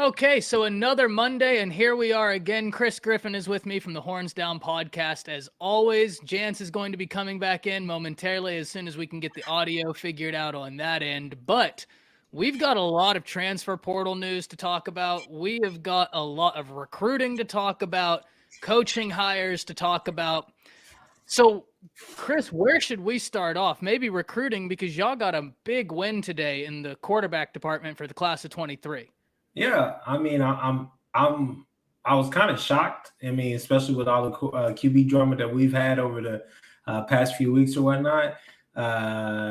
Okay, so another Monday, and here we are again. Chris Griffin is with me from the Horns Down podcast. As always, Jance is going to be coming back in momentarily as soon as we can get the audio figured out on that end. But we've got a lot of transfer portal news to talk about. We have got a lot of recruiting to talk about, coaching hires to talk about. So, Chris, where should we start off? Maybe recruiting, because y'all got a big win today in the quarterback department for the class of 23. Yeah, I mean, I was kind of shocked. I mean, especially with all the QB drama that we've had over the past few weeks or whatnot.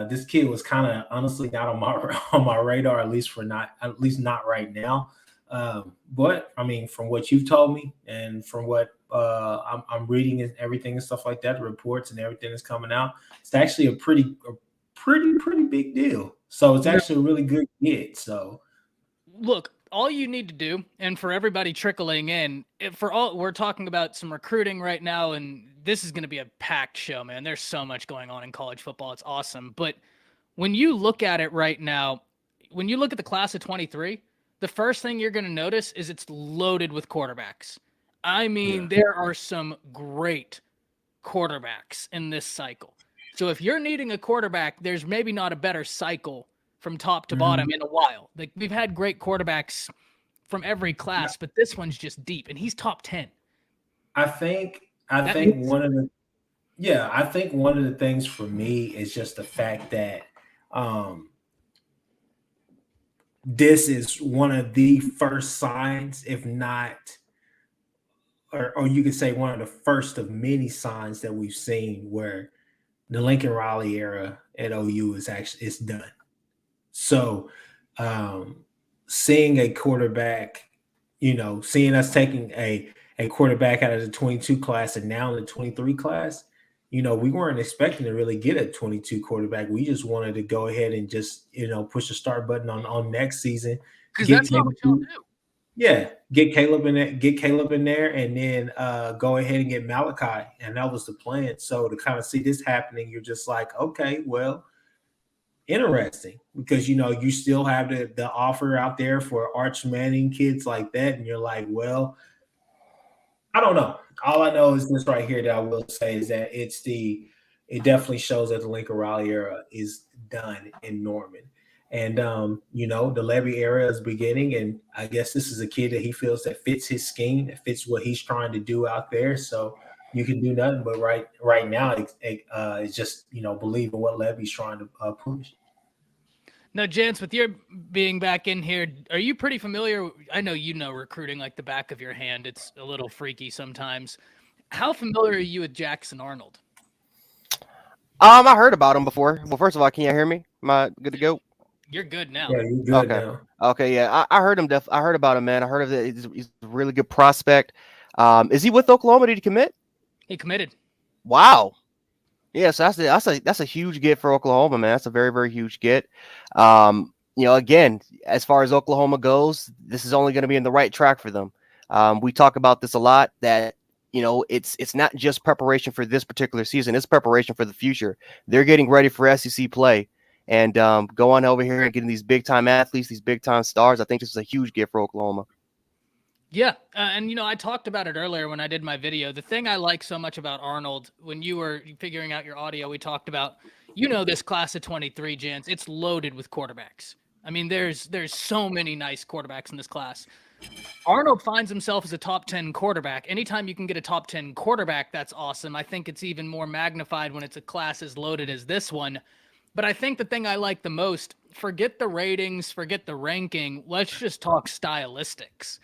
This kid was kind of honestly not on my on my radar, at least not right now. But I mean, from what you've told me and from what I'm reading and everything and stuff like that, the reports and everything that's coming out, it's actually a pretty big deal. So it's actually a really good get. So Look, all you need to do, and for everybody trickling in, we're talking about some recruiting right now, and this is going to be a packed show, man. There's so much going on in college football. It's awesome. But when you look at it right now, when you look at the class of 23, the first thing you're going to notice is it's loaded with quarterbacks. I mean, there are some great quarterbacks in this cycle. So if you're needing a quarterback, there's maybe not a better cycle from top to bottom in a while. Like, we've had great quarterbacks from every class, but this one's just deep, and he's top 10. I think one of the things for me is just the fact that this is one of the first signs, if not, or you could say one of the first of many signs that we've seen where the Lincoln Riley era at OU is done. So, seeing a quarterback, seeing us taking a quarterback out of the 22 class and now the 23 class, we weren't expecting to really get a 22 quarterback. We just wanted to go ahead and just, push the start button on next season. Because that's not what y'all do. Yeah, get Caleb in there, and then go ahead and get Malachi, and that was the plan. So to kind of see this happening, you're just like, okay, well, interesting, because you still have the offer out there for Arch Manning, kids like that, and you're like, well, I don't know. All I know is this right here that I will say is that it definitely shows that the Lincoln Riley era is done in Norman. And the Levy era is beginning, and I guess this is a kid that he feels that fits his scheme, that fits what he's trying to do out there. So you can do nothing but right now it's just believe in what Levy's trying to push. Now, Jance, with your being back in here, are you pretty familiar? I know recruiting like the back of your hand. It's a little freaky sometimes. How familiar are you with Jackson Arnold? I heard about him before. Well, first of all, can you hear me? Am I good to go? You're good now. Yeah, you're good now. now. Okay, yeah. I heard him. I heard about him, man. I heard of it. He's a really good prospect. Is he with Oklahoma? Did he commit? He committed. Wow. Yeah, so that's a huge get for Oklahoma, man. That's a very, very huge get. Again, as far as Oklahoma goes, this is only going to be in the right track for them. We talk about this a lot, that it's not just preparation for this particular season; it's preparation for the future. They're getting ready for SEC play, and going over here and getting these big time athletes, these big time stars. I think this is a huge gift for Oklahoma. Yeah, and I talked about it earlier when I did my video. The thing I like so much about Arnold, when you were figuring out your audio, we talked about, this class of 23, Jance, it's loaded with quarterbacks. I mean, there's so many nice quarterbacks in this class. Arnold finds himself as a top 10 quarterback. Anytime you can get a top 10 quarterback, that's awesome. I think it's even more magnified when it's a class as loaded as this one. But I think the thing I like the most, forget the ratings, forget the ranking, let's just talk stylistics.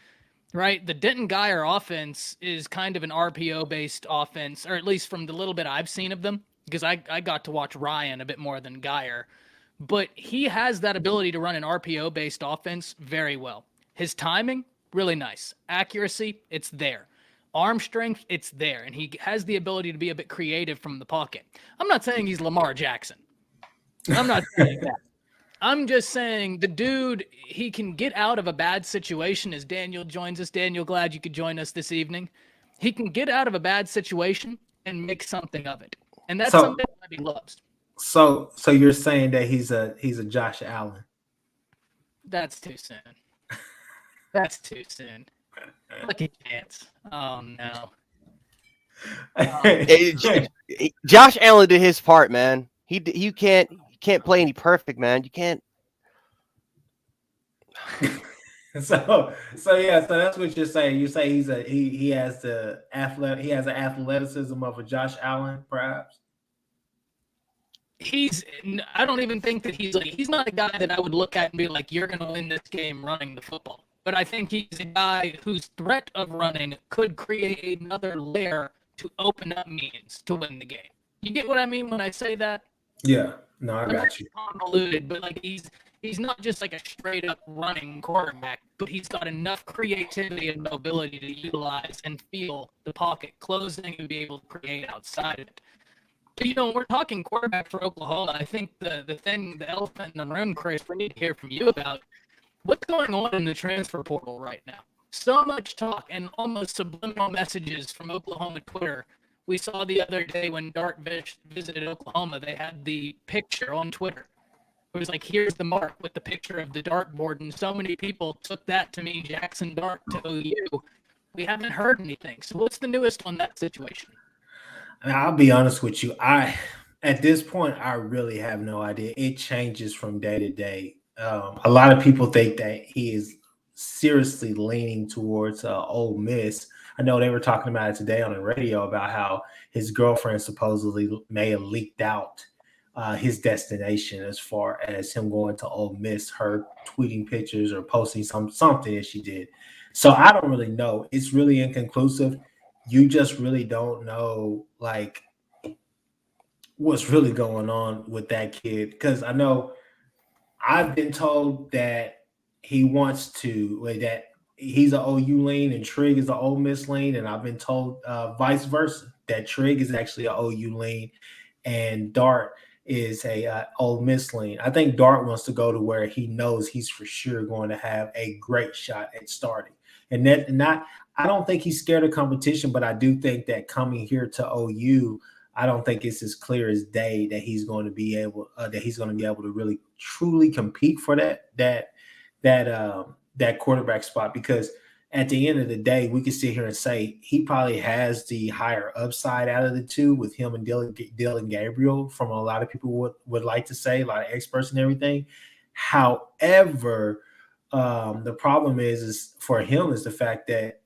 Right? The Denton Geyer offense is kind of an RPO-based offense, or at least from the little bit I've seen of them, because I got to watch Ryan a bit more than Geyer. But he has that ability to run an RPO-based offense very well. His timing, really nice. Accuracy, it's there. Arm strength, it's there. And he has the ability to be a bit creative from the pocket. I'm not saying he's Lamar Jackson. I'm not saying that. I'm just saying the dude, he can get out of a bad situation. As Daniel joins us. Daniel, glad you could join us this evening. He can get out of a bad situation and make something of it. And that's something that he loves. So you're saying that he's a Josh Allen? That's too soon. That's too soon. Lucky chance. Oh no. Josh Allen did his part, man. You can't play any perfect, man. You can't. So that's what you're saying. You say he has the athleticism of a Josh Allen, perhaps. I don't even think that he's not a guy that I would look at and be like, you're going to win this game running the football. But I think he's a guy whose threat of running could create another layer to open up means to win the game. You get what I mean when I say that? Yeah, no, I got you. Convoluted, but like he's not just like a straight up running quarterback, but he's got enough creativity and mobility to utilize and feel the pocket closing and be able to create outside of it. But, when we're talking quarterback for Oklahoma, I think the elephant in the room, Chris, we need to hear from you about what's going on in the transfer portal right now. So much talk and almost subliminal messages from Oklahoma Twitter. We saw the other day when Dart visited Oklahoma, they had the picture on Twitter. It was like, here's the mark with the picture of the dartboard, and so many people took that to mean Jackson Dart to OU. We haven't heard anything. So what's the newest on that situation? I'll be honest with you. At this point, I really have no idea. It changes from day to day. A lot of people think that he is seriously leaning towards Ole Miss. I know they were talking about it today on the radio about how his girlfriend supposedly may have leaked out his destination as far as him going to Ole Miss, her tweeting pictures or posting something that she did. So I don't really know. It's really inconclusive. You just really don't know like what's really going on with that kid. Because I know I've been told that he wants to that he's an OU lean and Trigg is an Ole Miss lean, and I've been told vice versa, that Trigg is actually an OU lean and Dart is a Ole Miss lean. I think Dart wants to go to where he knows he's for sure going to have a great shot at starting. I don't think he's scared of competition, but I do think that coming here to OU, I don't think it's as clear as day that he's going to be able to really truly compete for that quarterback spot. Because at the end of the day, we can sit here and say he probably has the higher upside out of the two with him and Dillon Gabriel, from a lot of people would like to say, a lot of experts and everything. However, the problem is for him is the fact that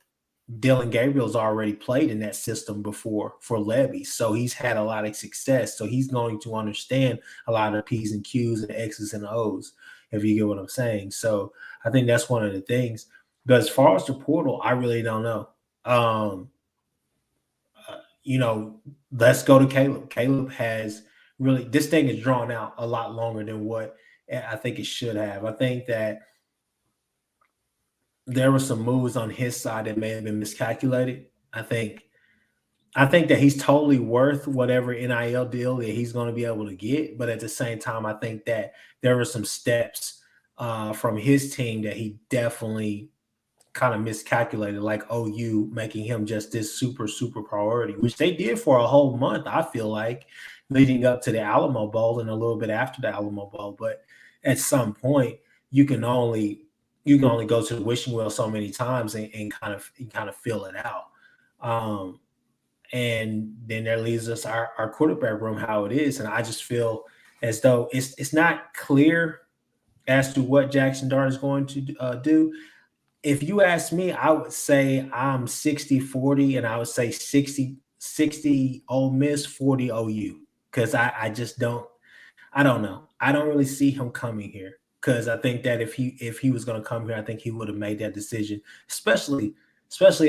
Dillon Gabriel's already played in that system before for Levy, so he's had a lot of success. So he's going to understand a lot of P's and Q's and X's and O's, if you get what I'm saying. So I think that's one of the things. But as far as the portal, I really don't know. Let's go to Caleb. Caleb has really, this thing is drawn out a lot longer than what I think it should have. I think that there were some moves on his side that may have been miscalculated. I think that he's totally worth whatever NIL deal that he's going to be able to get. But at the same time, I think that there were some steps from his team that he definitely kind of miscalculated, like OU making him just this super, super priority, which they did for a whole month, I feel like, leading up to the Alamo Bowl and a little bit after the Alamo Bowl. But at some point, you can only go to the wishing well so many times and kind of fill it out. And then there leaves us our quarterback room how it is. And I just feel as though it's not clear as to what Jackson Dart is going to do. If you ask me, I would say I'm 60-40, and I would say 60 Ole Miss, 40 OU, because I don't know. I don't really see him coming here. Because I think that if he was going to come here, I think he would have made that decision, especially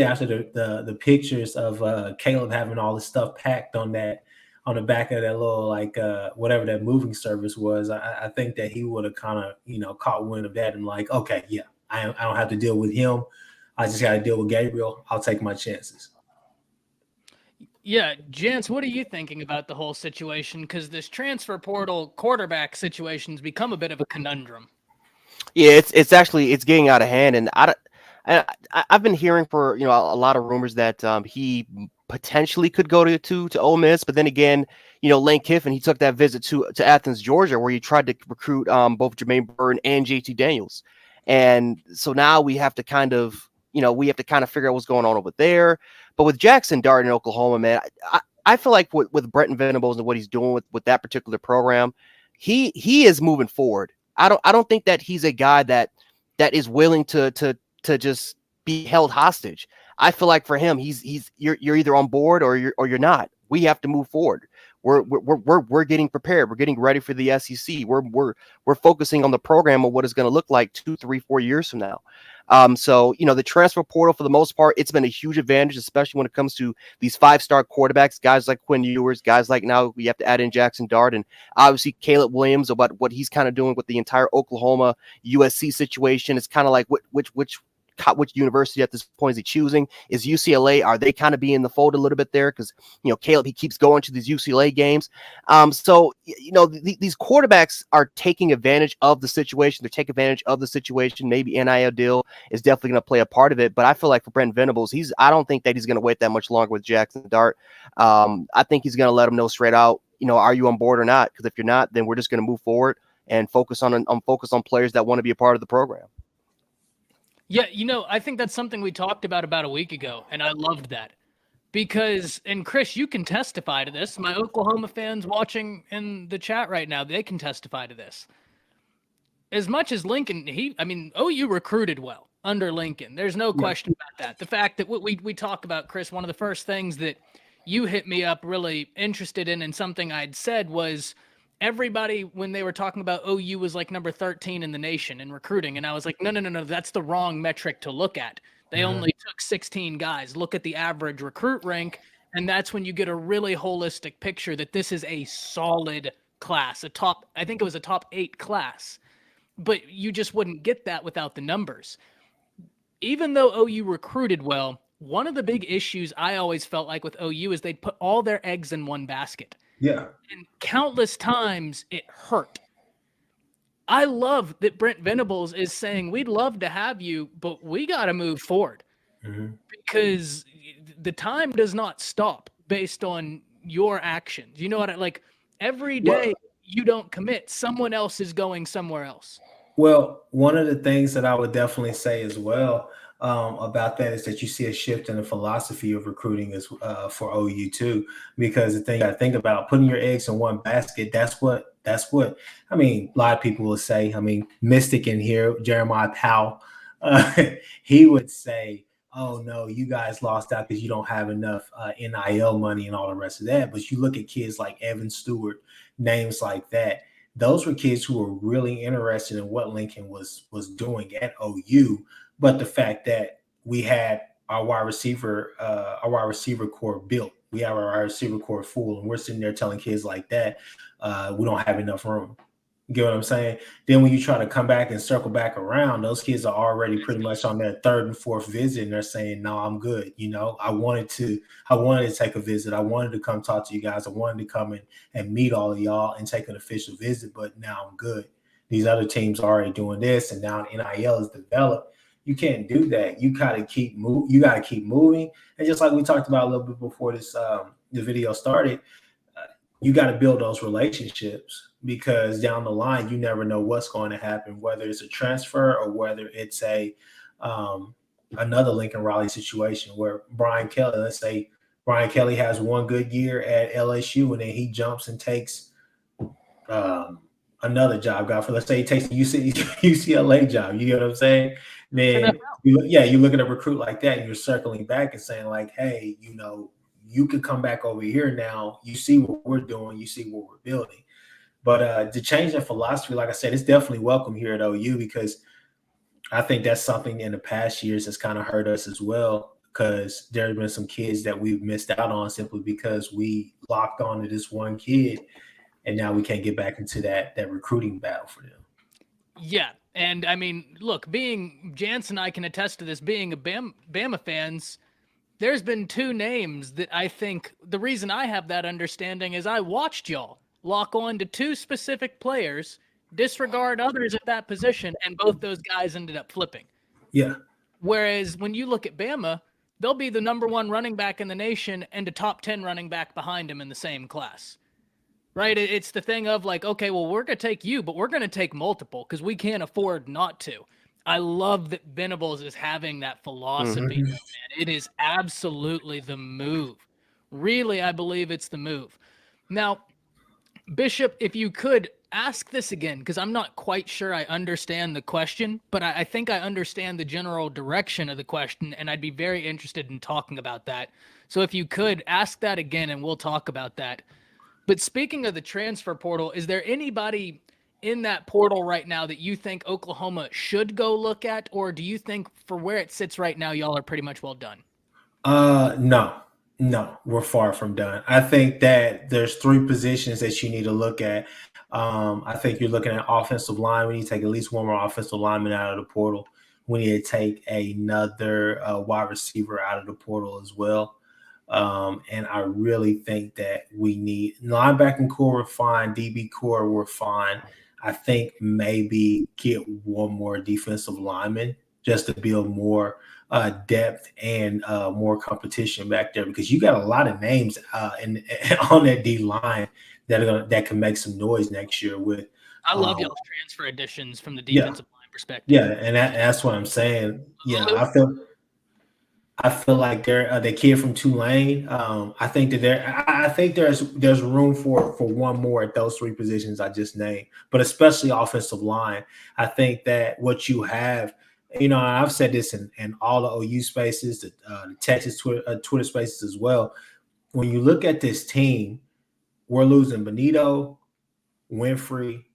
after the pictures of Caleb having all this stuff packed on the back of that little whatever that moving service was. I think that he would have kind of caught wind of that and like, okay, yeah, I don't have to deal with him. I just got to deal with Gabriel. I'll take my chances. Yeah, Jance, what are you thinking about the whole situation? Because this transfer portal quarterback situation's become a bit of a conundrum. Yeah, it's actually getting out of hand, and I've been hearing for a lot of rumors that he potentially could go to Ole Miss, but then again, Lane Kiffin, he took that visit to Athens, Georgia, where he tried to recruit both Jermaine Burton and JT Daniels, And so now we have to kind of, figure out what's going on over there. But with Jackson Dart in Oklahoma, man, I feel like with Brenton Venables and what he's doing with that particular program, he is moving forward. I don't think that he's a guy that is willing to just be held hostage. I feel like for him, you're either on board or you're not. We have to move forward. We're getting prepared. We're getting ready for the SEC. We're focusing on the program of what it's going to look like 2, 3, 4 years from now. So the transfer portal, for the most part, it's been a huge advantage, especially when it comes to these 5-star quarterbacks, guys like Quinn Ewers, guys like now we have to add in Jackson Dart, and obviously Caleb Williams, about what he's kind of doing with the entire Oklahoma USC situation. It's kind of like which university at this point is he choosing? Is UCLA, are they kind of being in the fold a little bit there? Because Caleb, he keeps going to these UCLA games. So these quarterbacks are taking advantage of the situation. They're taking advantage of the situation. Maybe NIL deal is definitely going to play a part of it. But I feel like for Brenton Venables, I don't think that he's going to wait that much longer with Jackson Dart. I think he's going to let him know straight out, are you on board or not? Because if you're not, then we're just going to move forward and focus on players that want to be a part of the program. Yeah, I think that's something we talked about a week ago, and I loved that. Because, and Chris, you can testify to this. My Oklahoma fans watching in the chat right now, they can testify to this. As much as Lincoln, OU recruited well under Lincoln. There's no question about that. The fact that we talk about, Chris, one of the first things that you hit me up really interested in and something I'd said was everybody, when they were talking about OU was like number 13 in the nation in recruiting. And I was like, no, that's the wrong metric to look at. They only took 16 guys. Look at the average recruit rank. And that's when you get a really holistic picture that this is a solid class, I think it was a top 8 class, but you just wouldn't get that without the numbers. Even though OU recruited well, one of the big issues I always felt like with OU is they'd put all their eggs in one basket. Yeah. And countless times it hurt. I love that Brent Venables is saying, we'd love to have you, but we got to move forward because the time does not stop based on your actions. You know what every day you don't commit, someone else is going somewhere else. Well, one of the things that I would definitely say as well about that is that you see a shift in the philosophy of recruiting as for OU too, because the thing I think about putting your eggs in one basket, that's what a lot of people will say. Mystic in here, Jeremiah Powell, he would say, oh no, you guys lost out because you don't have enough NIL money and all the rest of that. But you look at kids like Evan Stewart, names like that. Those were kids who were really interested in what Lincoln was doing at OU. But the fact that we had our wide receiver core built, we have our wide receiver core full, and we're sitting there telling kids like that, we don't have enough room. You get what I'm saying? Then when you try to come back and circle back around, those kids are already pretty much on their 3rd and 4th visit, and they're saying, no, I'm good. I wanted to take a visit. I wanted to come talk to you guys. I wanted to come and meet all of y'all and take an official visit, but now I'm good. These other teams are already doing this, and now NIL is developed. You can't do that. You gotta keep moving. And just like we talked about a little bit before this the video started, you got to build those relationships, because down the line you never know what's going to happen, whether it's a transfer or whether it's a another Lincoln Riley situation where Brian Kelly, let's say Brian Kelly has one good year at LSU and then he jumps and takes another job. Let's say he takes the UCLA job. You get what I'm saying? Then you look at a recruit like that and you're circling back and saying like, hey, you could come back over here now. You see what we're doing. You see what we're building. But the change in philosophy, like I said, it's definitely welcome here at OU, because I think that's something in the past years that's kind of hurt us as well, because there have been some kids that we've missed out on simply because we locked on to this one kid, and now we can't get back into that recruiting battle for them. Yeah, and look, being Jansen, I can attest to this, being a Bama fans, there's been 2 names that I think the reason I have that understanding is I watched y'all lock on to 2 specific players, disregard others at that position, and both those guys ended up flipping. Yeah. Whereas when you look at Bama, they'll be the number 1 running back in the nation and a top 10 running back behind him in the same class. Right? It's the thing of like, okay, well, we're going to take you, but we're going to take multiple because we can't afford not to. I love that Venables is having that philosophy, though, man. It is absolutely the move. Really, I believe it's the move. Now, Bishop, if you could ask this again, because I'm not quite sure I understand the question, but I think I understand the general direction of the question, and I'd be very interested in talking about that. So if you could ask that again, and we'll talk about that. But speaking of the transfer portal, is there anybody in that portal right now that you think Oklahoma should go look at, or do you think for where it sits right now, y'all are pretty much well done? No, we're far from done. I think that there's 3 positions that you need to look at. I think you're looking at offensive line. We need to take at least one more offensive lineman out of the portal. We need to take another wide receiver out of the portal as well. And I really think that we need linebacking core, we're fine. DB core, we're fine. I think maybe get one more defensive lineman just to build more depth and more competition back there, because you got a lot of names on that D line that can make some noise next year. With I love y'all's transfer additions from the yeah, defensive line perspective. yeah, and that's what I'm saying. Yeah, I feel like they're the kid from Tulane. I think that I think there's room for one more at those 3 positions I just named, but especially offensive line. I think that what you have, I've said this in all the OU spaces, the Texas Twitter spaces as well. When you look at this team, we're losing Benito, Winfrey,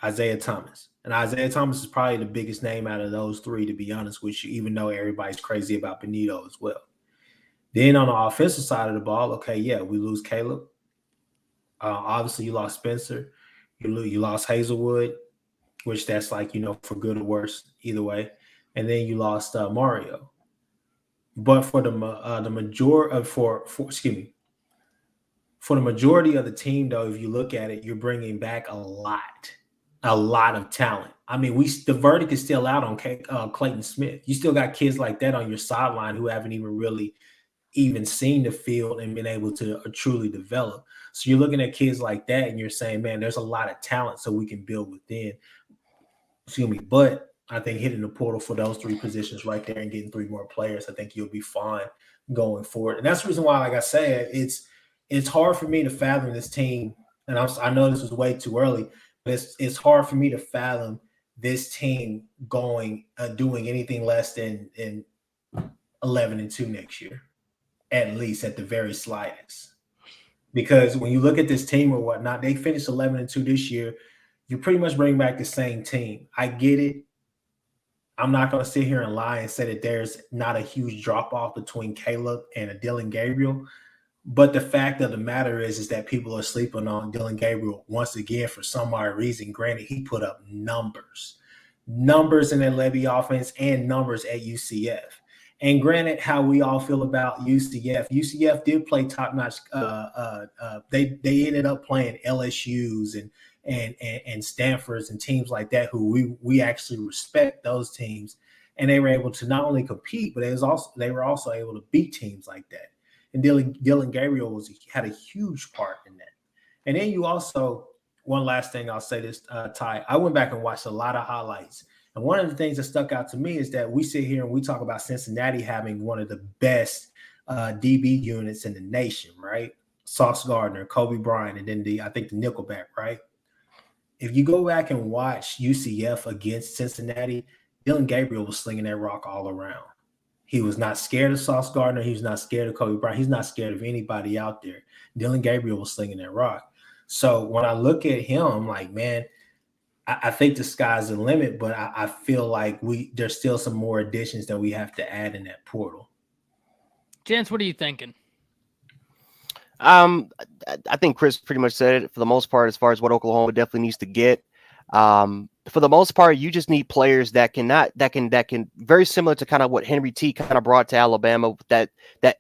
Isaiah Thomas. And Isaiah Thomas is probably the biggest name out of those 3, to be honest with you, even though everybody's crazy about Benito as well. Then on the offensive side of the ball, okay, yeah, we lose Caleb. Obviously, you lost Spencer. You lost Hazelwood, which that's like, for good or worse, either way. And then you lost Mario. But for the majority for the majority of the team, though, if you look at it, you're bringing back a lot of talent. I mean, the verdict is still out on Clayton Smith. You still got kids like that on your sideline who haven't even seen the field and been able to truly develop. So you're looking at kids like that and you're saying, man, there's a lot of talent so we can build within. But I think hitting the portal for those 3 positions right there and getting 3 more players, I think you'll be fine going forward. And that's the reason why, like I said, it's hard for me to fathom this team. And I know this was way too early, but it's hard for me to fathom this team doing anything less than 11-2 next year, at least at the very slightest. Because when you look at this team or whatnot, they finished 11-2 this year. You pretty much bring back the same team. I get it. I'm not going to sit here and lie and say that there's not a huge drop off between Caleb and a Dillon Gabriel. But the fact of the matter is that people are sleeping on Dillon Gabriel once again for some odd reason. Granted, he put up numbers in that Levy offense and numbers at UCF. And granted, how we all feel about UCF. UCF did play top notch. They ended up playing LSU's and Stanford's and teams like that who we actually respect those teams, and they were able to not only compete, but they were also able to beat teams like that. And Dillon Gabriel had a huge part in that. And then you also, one last thing I'll say this, Ty, I went back and watched a lot of highlights. And one of the things that stuck out to me is that we sit here and we talk about Cincinnati having one of the best DB units in the nation, right? Sauce Gardner, Kobe Bryant, and then I think the Nickelback, right? If you go back and watch UCF against Cincinnati, Dillon Gabriel was slinging that rock all around. He was not scared of Sauce Gardner. He was not scared of Kobe Bryant. He's not scared of anybody out there. Dillon Gabriel was slinging that rock. So when I look at him, I'm like, man, I think the sky's the limit, but I feel like there's still some more additions that we have to add in that portal. Jance, what are you thinking? I think Chris pretty much said it for the most part as far as what Oklahoma definitely needs to get. For the most part, you just need players that can very similar to kind of what Henry T kind of brought to Alabama, that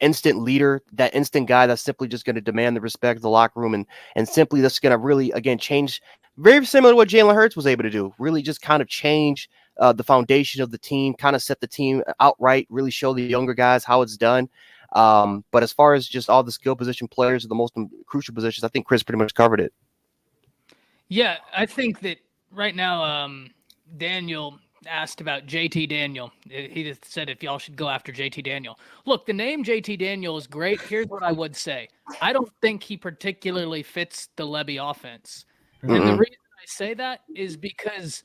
instant leader, that instant guy that's simply just going to demand the respect of the locker room and simply that's going to really, again, change, very similar to what Jalen Hurts was able to do, really just kind of change the foundation of the team, kind of set the team outright, really show the younger guys how it's done. But as far as just all the skill position players, the most crucial positions, I think Chris pretty much covered it. Yeah, I think that right now, Daniel asked about JT Daniel. He just said if y'all should go after JT Daniel. Look, the name JT Daniel is great. Here's what I would say. I don't think he particularly fits the Levy offense. And the reason I say that is because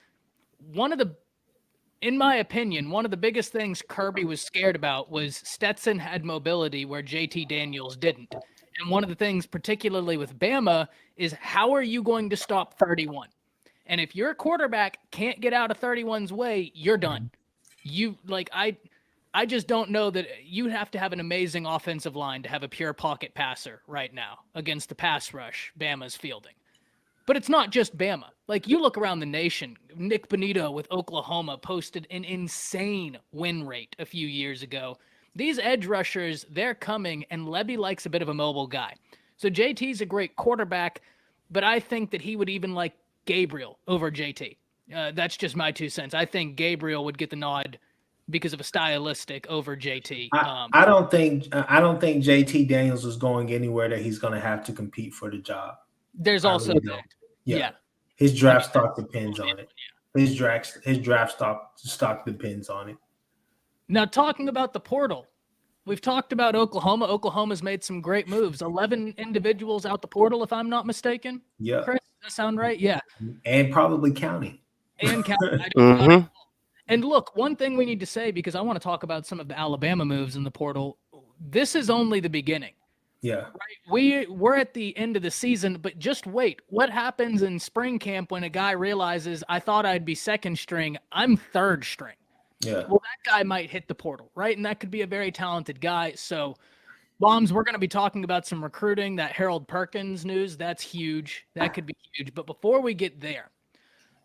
in my opinion, one of the biggest things Kirby was scared about was Stetson had mobility where JT Daniels didn't. And one of the things, particularly with Bama, is how are you going to stop 31? And if your quarterback can't get out of 31's way, you're done. I just don't know that you have to have an amazing offensive line to have a pure pocket passer right now against the pass rush Bama's fielding. But it's not just Bama. Like, you look around the nation, Nick Bonito with Oklahoma posted an insane win rate a few years ago. These edge rushers, they're coming, and Levy likes a bit of a mobile guy. So JT's a great quarterback, but I think that he would even like Gabriel over JT. That's just my 2 cents. I think Gabriel would get the nod because of a stylistic over JT. I don't think JT Daniels is going anywhere that he's going to have to compete for the job. There's also that. Yeah. His draft stock depends on it. His draft stock depends on it. Now, talking about the portal, we've talked about Oklahoma. Oklahoma's made some great moves. 11 individuals out the portal, if I'm not mistaken. Yeah. Chris, does that sound right? Yeah. And probably counting. And look, one thing we need to say, because I want to talk about some of the Alabama moves in the portal, this is only the beginning. Yeah. Right? We're at the end of the season, but just wait. What happens in spring camp when a guy realizes, I thought I'd be second string, I'm third string? Yeah. Well, that guy might hit the portal, right? And that could be a very talented guy. So, Bombs, we're going to be talking about some recruiting. That Harold Perkins news, that's huge. That could be huge. But before we get there,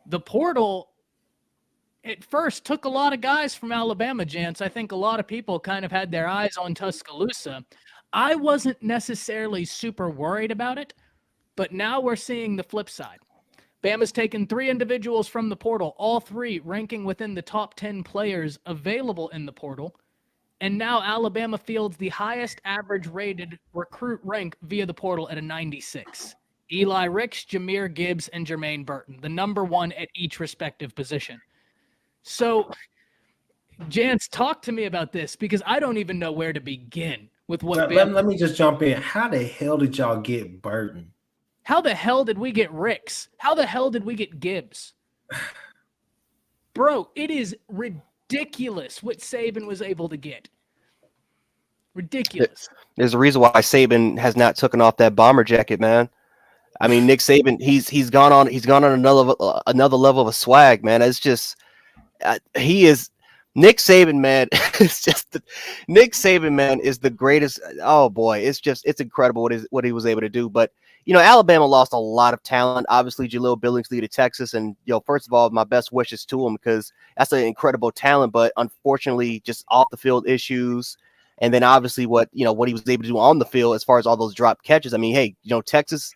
the portal at first took a lot of guys from Alabama, Jance. I think a lot of people kind of had their eyes on Tuscaloosa. I wasn't necessarily super worried about it, but now we're seeing the flip side. Bama's taken 3 individuals from the portal, all 3 ranking within the top 10 players available in the portal. And now Alabama fields the highest average rated recruit rank via the portal at a 96. Eli Ricks, Jahmyr Gibbs, and Jermaine Burton, the number 1 at each respective position. So, Jance, talk to me about this, because I don't even know where to begin with what. Let me just jump in. How the hell did y'all get Burton? How the hell did we get Ricks? How the hell did we get Gibbs? Bro, it is ridiculous what Saban was able to get. Ridiculous. There's a reason why Saban has not taken off that bomber jacket, man. I mean, Nick Saban, he's gone on another level of swag, man. It's just he is Nick Saban, man. It's just Nick Saban, man, is the greatest. Oh boy, it's incredible what he was able to do. But Alabama lost a lot of talent. Obviously, Jaleel Billingsley to Texas, and first of all, my best wishes to him, because that's an incredible talent. But unfortunately, just off the field issues, and then obviously what he was able to do on the field as far as all those drop catches. I mean, hey, Texas.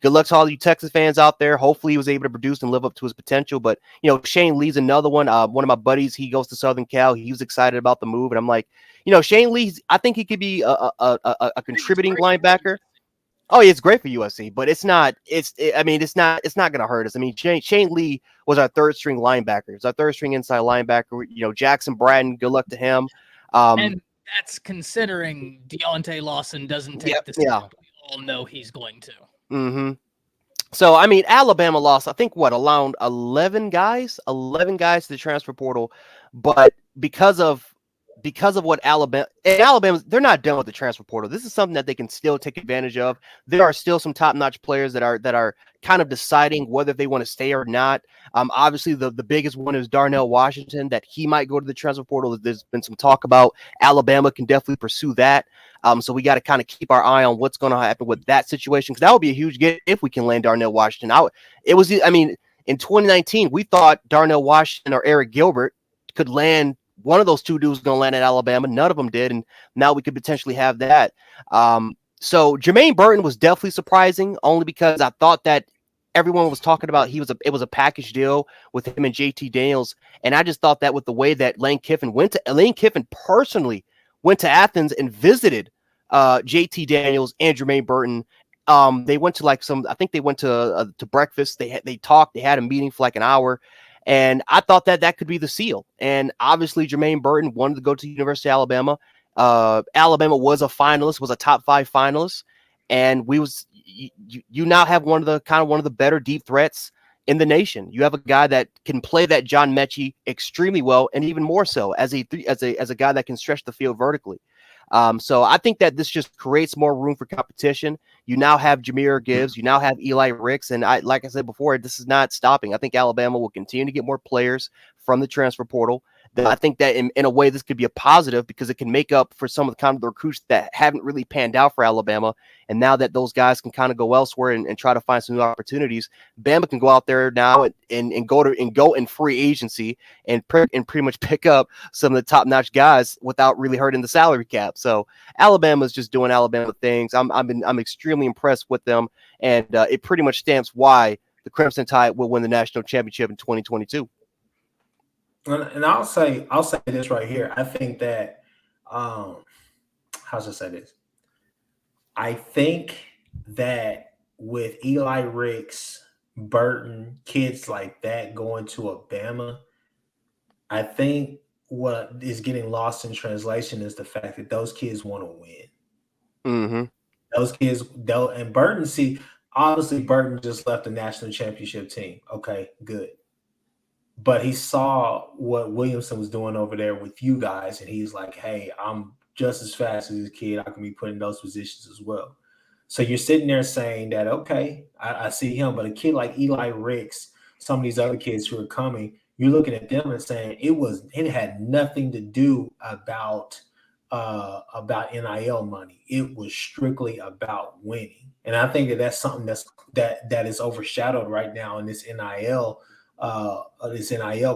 Good luck to all you Texas fans out there. Hopefully he was able to produce and live up to his potential. But, Shane Lee's another one. One of my buddies, he goes to Southern Cal. He was excited about the move. And I'm like, Shane Lee, I think he could be a contributing linebacker. Oh, yeah, it's great for USC, but it's not going to hurt us. I mean, Shane Lee was our third string linebacker. It's our third string inside linebacker. Jackson Bratton, good luck to him. And that's considering Deontay Lawson doesn't take the snap. We all know he's going to. Mm-hmm. So, I mean, Alabama lost, I think, around 11 guys to the transfer portal. But because of what Alabama, they're not done with the transfer portal. This is something that they can still take advantage of. There are still some top-notch players that are kind of deciding whether they want to stay or not. Obviously, the biggest one is Darnell Washington, that he might go to the transfer portal. There's been some talk about Alabama can definitely pursue that. So we got to kind of keep our eye on what's going to happen with that situation, because that would be a huge get if we can land Darnell Washington. In 2019, we thought Darnell Washington or Eric Gilbert could land. One of those 2 dudes going to land at Alabama. None of them did, and now we could potentially have that. So Jermaine Burton was definitely surprising, only because I thought that everyone was talking about it was a package deal with him and JT Daniels, and I just thought that with the way that Lane Kiffin personally went to Athens and visited JT Daniels and Jermaine Burton. They went to I think they went to breakfast. They talked. They had a meeting for like an hour. And I thought that could be the seal. And obviously, Jermaine Burton wanted to go to the University of Alabama. Alabama was a finalist, was a top 5 finalist, and you now have one of the better deep threats in the nation. You have a guy that can play that John Mechie extremely well, and even more so as a guy that can stretch the field vertically. So I think that this just creates more room for competition. You now have Jahmyr Gibbs, you now have Eli Ricks, and like I said before, this is not stopping. I think Alabama will continue to get more players from the transfer portal. I think that in a way this could be a positive because it can make up for some of the recruits that haven't really panned out for Alabama. And now that those guys can kind of go elsewhere and try to find some new opportunities, Bama can go out there now and go in free agency and pretty much pick up some of the top-notch guys without really hurting the salary cap. So Alabama's just doing Alabama things. I'm extremely impressed with them, and it pretty much stamps why the Crimson Tide will win the national championship in 2022. And I'll say this right here. I think that how should I say this? I think that with Eli Ricks, Burton, kids like that going to Alabama, I think what is getting lost in translation is the fact that those kids want to win. Mm-hmm. Those kids, and Burton, obviously Burton just left the national championship team. Okay, good. But he saw what Williamson was doing over there with you guys, and he's like, hey, I'm just as fast as this kid. I can be put in those positions as well. So you're sitting there saying that, okay, I see him. But a kid like Eli Ricks, some of these other kids who are coming, you're looking at them and saying it had nothing to do about NIL money. It was strictly about winning. And I think that that's something that is overshadowed right now in this NIL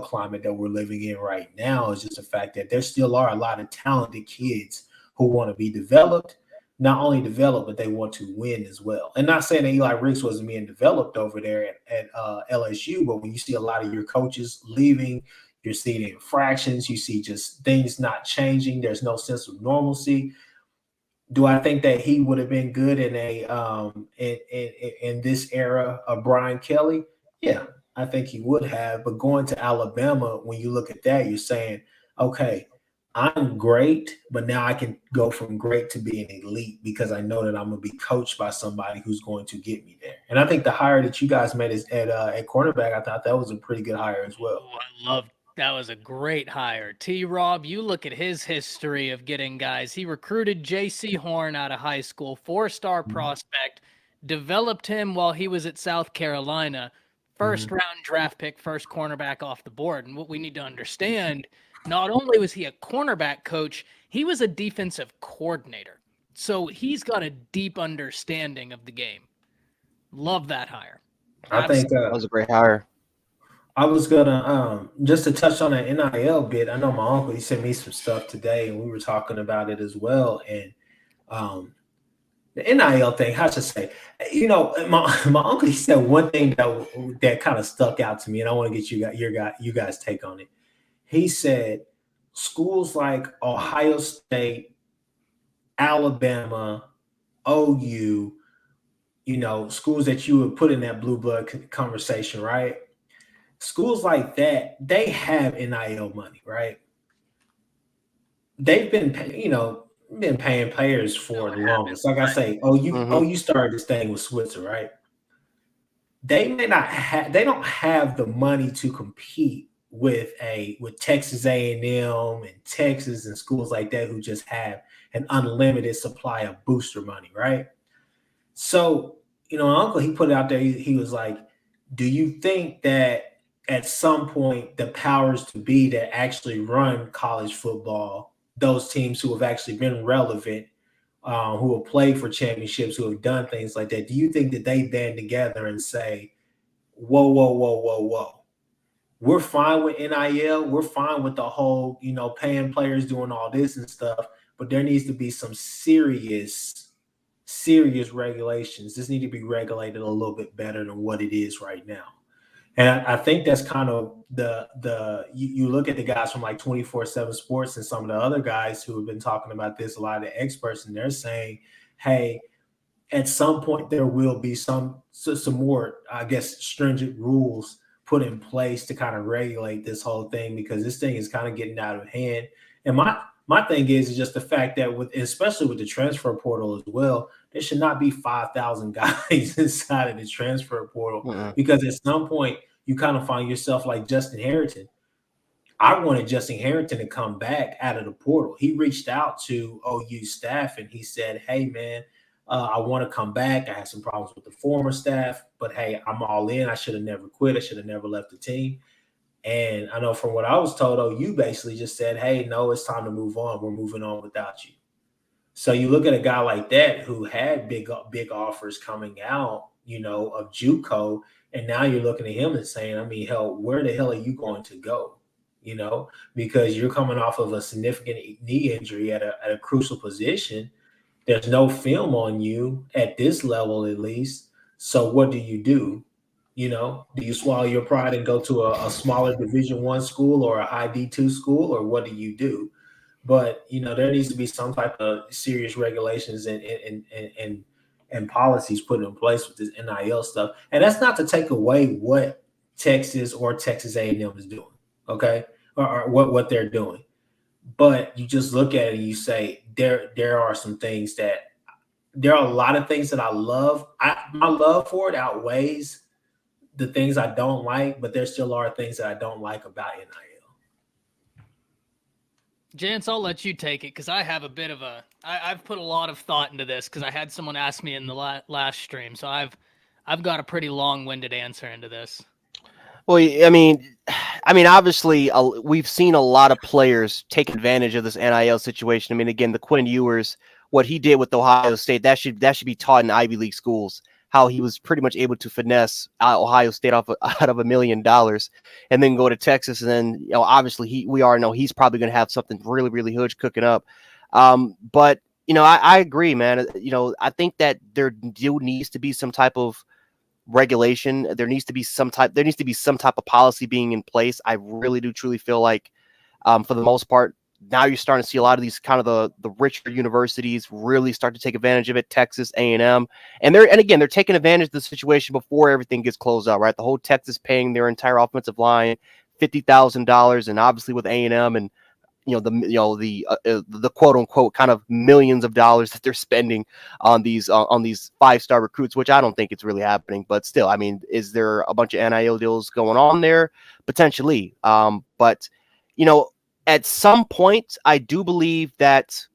climate that we're living in right now. Is just the fact that there still are a lot of talented kids who want to be developed, not only developed, but they want to win as well. And not saying that Eli Ricks wasn't being developed over there at LSU, but when you see a lot of your coaches leaving, you're seeing infractions, you see just things not changing. There's no sense of normalcy. Do I think that he would have been good in this era of Brian Kelly? Yeah, I think he would have. But going to Alabama, when you look at that, you're saying, okay, I'm great, but now I can go from great to being elite because I know that I'm going to be coached by somebody who's going to get me there. And I think the hire that you guys made is at cornerback, I thought that was a pretty good hire as well. Oh, I loved that. Was a great hire. T-Rob, you look at his history of getting guys. He recruited J.C. Horn out of high school, 4-star prospect, developed him while he was at South Carolina, first-round draft pick, first cornerback off the board. And what we need to understand, not only was he a cornerback coach, he was a defensive coordinator. So he's got a deep understanding of the game. Love that hire. I think that was a great hire. I was gonna just to touch on that NIL bit. I know my uncle, he sent me some stuff today, and we were talking about it as well. And the NIL thing, how to say, my uncle, he said one thing that kind of stuck out to me, and I want to get you guys take on it. He said schools like Ohio State, Alabama, OU, schools that you would put in that blue blood conversation, right? Schools like that, they have NIL money, right? They've been paying players for the longest. Like I say, you started this thing with Switzer, right? They don't have the money to compete with Texas A&M and Texas and schools like that who just have an unlimited supply of booster money, right? So, my uncle, he put it out there. He was like, do you think that at some point the powers to be that actually run college football, those teams who have actually been relevant, who have played for championships, who have done things like that, do you think that they band together and say, whoa, we're fine with NIL, we're fine with the whole, paying players, doing all this and stuff, but there needs to be some serious regulations. This needs to be regulated a little bit better than what it is right now. And I think that's kind of you look at the guys from like 24/7 Sports and some of the other guys who have been talking about this, a lot of the experts, and they're saying, hey, at some point there will be some more, I guess, stringent rules put in place to kind of regulate this whole thing, because this thing is kind of getting out of hand. And my thing is just the fact that especially with the transfer portal as well, there should not be 5,000 guys inside of the transfer portal, because at some point you kind of find yourself like Justin Harrington. I wanted Justin Harrington to come back out of the portal. He reached out to OU staff and he said, "Hey, man, I want to come back. I had some problems with the former staff, but hey, I'm all in. I should have never quit. I should have never left the team." And I know from what I was told, OU basically just said, "Hey, no, it's time to move on. We're moving on without you." So you look at a guy like that who had big offers coming out, of JUCO, and now you're looking at him and saying, I mean, hell, where the hell are you going to go? Because you're coming off of a significant knee injury at a crucial position. There's no film on you at this level, at least. So what do? Do you swallow your pride and go to a smaller Division I school or a high D2 school, or what do you do? But there needs to be some type of serious regulations and policies put in place with this NIL stuff. And that's not to take away what Texas or Texas A&M is doing, okay, or what they're doing. But you just look at it and you say there are some things there are a lot of things that I love. My love for it outweighs the things I don't like, but there still are things that I don't like about NIL. Jance, I'll let you take it because I have a bit of I've put a lot of thought into this because I had someone ask me in the last stream, so I've got a pretty long-winded answer into this. Well, I mean, obviously, we've seen a lot of players take advantage of this NIL situation. I mean, again, the Quinn Ewers, what he did with Ohio State, that should be taught in Ivy League schools. How he was pretty much able to finesse Ohio State out of $1 million, and then go to Texas, and then obviously we already know he's probably going to have something really, really huge cooking up. But I agree, man. I think that there needs to be some type of regulation. There needs to be some type of policy being in place. I really do truly feel like, for the most part, now you're starting to see a lot of these kind of the richer universities really start to take advantage of it. Texas A&M, and they're taking advantage of the situation before everything gets closed out, right? The whole Texas paying their entire offensive line $50,000, and obviously with A&M and the quote unquote kind of millions of dollars that they're spending on these 5-star recruits, which I don't think it's really happening. But still, I mean, is there a bunch of NIL deals going on there? Potentially, but at some point, I do believe that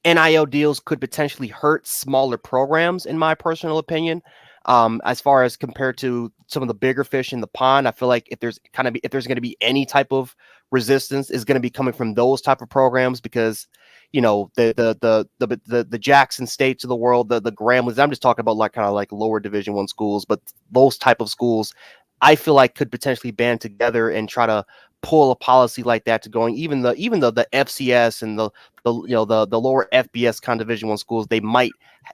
NIL deals could potentially hurt smaller programs, in my personal opinion. As far as compared to some of the bigger fish in the pond, I feel like if there's going to be any type of resistance, is going to be coming from those type of programs, because the Jackson States of the world, the Grambling. I'm just talking about like kind of like lower Division I schools, but those type of schools, I feel like could potentially band together and try to pull a policy like that to going. Even though the FCS and the lower FBS kind of Division I schools, they might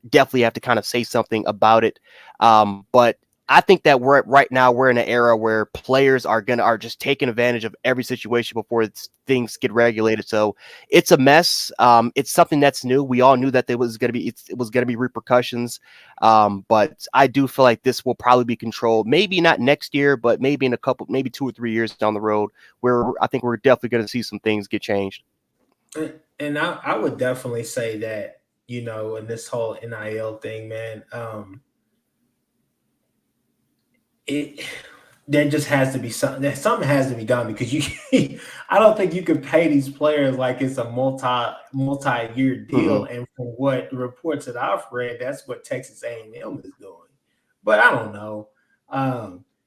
definitely have to kind of say something about it. But I think that right now we're in an era where players are just taking advantage of every situation before things get regulated. So it's a mess. It's something that's new. We all knew that it was going to be repercussions. But I do feel like this will probably be controlled. Maybe not next year, but maybe in maybe 2 or 3 years down the road, where I think we're definitely going to see some things get changed. And I would definitely say that, in this whole NIL thing, man, there just has to be something. Something has to be done, because I don't think you could pay these players like it's a multi-year deal. Mm-hmm. And from what the reports that I've read, that's what Texas A&M is doing. But I don't know.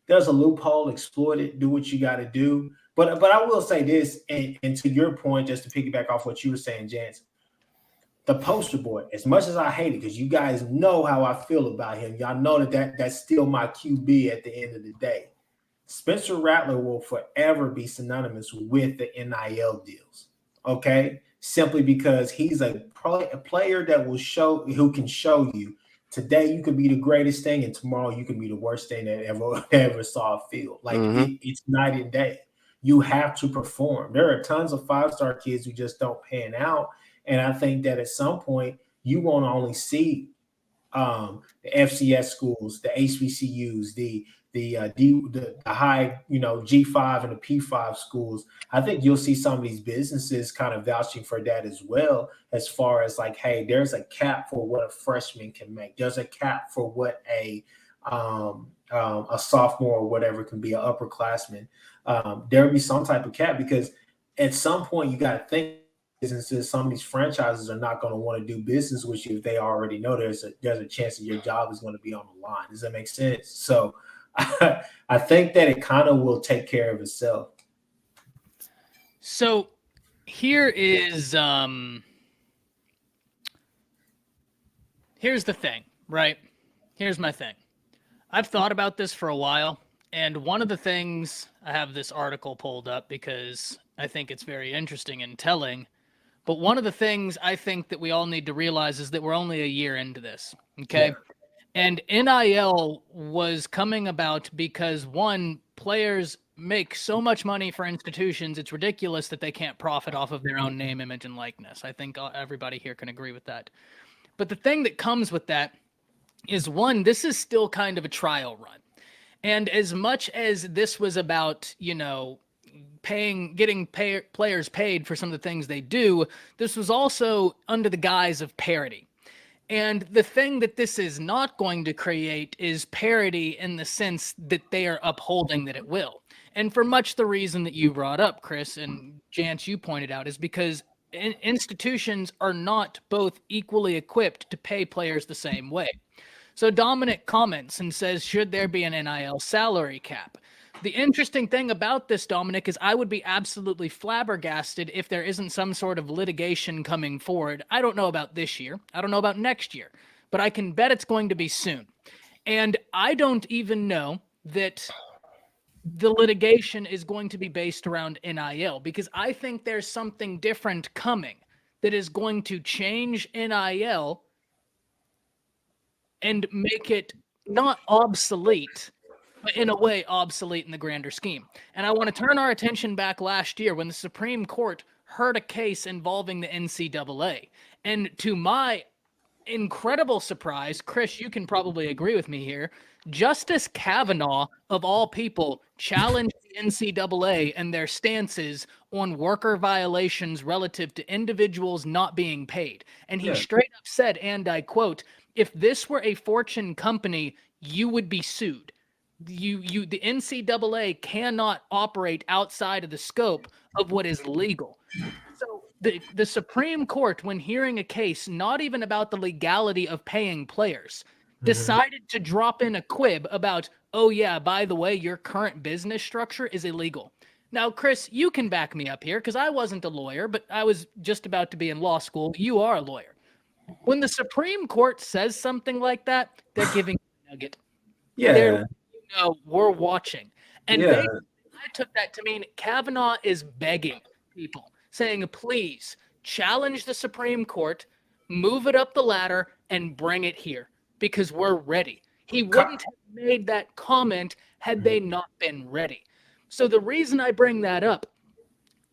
There's a loophole. Exploit it. Do what you got to do. But I will say this, and to your point, just to piggyback off what you were saying, Jance, the poster boy, as much as I hate it, because you guys know how I feel about him. Y'all know that's still my QB at the end of the day. Spencer Rattler will forever be synonymous with the NIL deals, okay? Simply because he's a player that who can show you today you could be the greatest thing, and tomorrow you can be the worst thing that ever saw a field. Like, mm-hmm. It's night and day. You have to perform. There are tons of 5-star kids who just don't pan out. And I think that at some point you won't only see the FCS schools, the HBCUs, the the high, G5 and the P5 schools, I think you'll see some of these businesses kind of vouching for that as well, as far as like, hey, there's a cap for what a freshman can make. There's a cap for what a sophomore or whatever can be, an upperclassman. There will be some type of cap, because at some point you got to think businesses, some of these franchises are not going to want to do business with you if they already know there's a chance that your job is going to be on the line. Does that make sense? So I think that it kind of will take care of itself. So here is here's the thing, right? Here's my thing. I've thought about this for a while, and one of the things, I have this article pulled up because I think it's very interesting and telling, but one of the things I think that we all need to realize is that we're only a year into this, okay? Yeah. And NIL was coming about because, one, players make so much money for institutions, it's ridiculous that they can't profit off of their own name, image, and likeness. I think everybody here can agree with that. But the thing that comes with that is, one, this is still kind of a trial run. And as much as this was about, getting players paid for some of the things they do, this was also under the guise of parity. And the thing that this is not going to create is parity in the sense that they are upholding that it will. And for much the reason that you brought up, Chris, and Jance, you pointed out, is because institutions are not both equally equipped to pay players the same way. So Dominic comments and says, should there be an NIL salary cap? The interesting thing about this, Dominic, is I would be absolutely flabbergasted if there isn't some sort of litigation coming forward. I don't know about this year. I don't know about next year, but I can bet it's going to be soon. And I don't even know that the litigation is going to be based around NIL, because I think there's something different coming that is going to change NIL and make it not obsolete, but in a way obsolete in the grander scheme. And I want to turn our attention back last year when the Supreme Court heard a case involving the NCAA. And to my incredible surprise, Chris, you can probably agree with me here, Justice Kavanaugh, of all people, challenged the NCAA and their stances on worker violations relative to individuals not being paid. And he straight up said, and I quote, "If this were a Fortune company, you would be sued. The NCAA cannot operate outside of the scope of what is legal." So the Supreme Court, when hearing a case not even about the legality of paying players, decided to drop in a quib about, oh yeah, by the way, your current business structure is illegal. Now, Chris, you can back me up here because I wasn't a lawyer, but I was just about to be in law school. You are a lawyer. When the Supreme Court says something like that, they're giving you a nugget. Yeah. We're watching. And basically, I took that to mean Kavanaugh is begging people, saying, please challenge the Supreme Court, move it up the ladder, and bring it here because we're ready. He wouldn't have made that comment had they not been ready. So the reason I bring that up,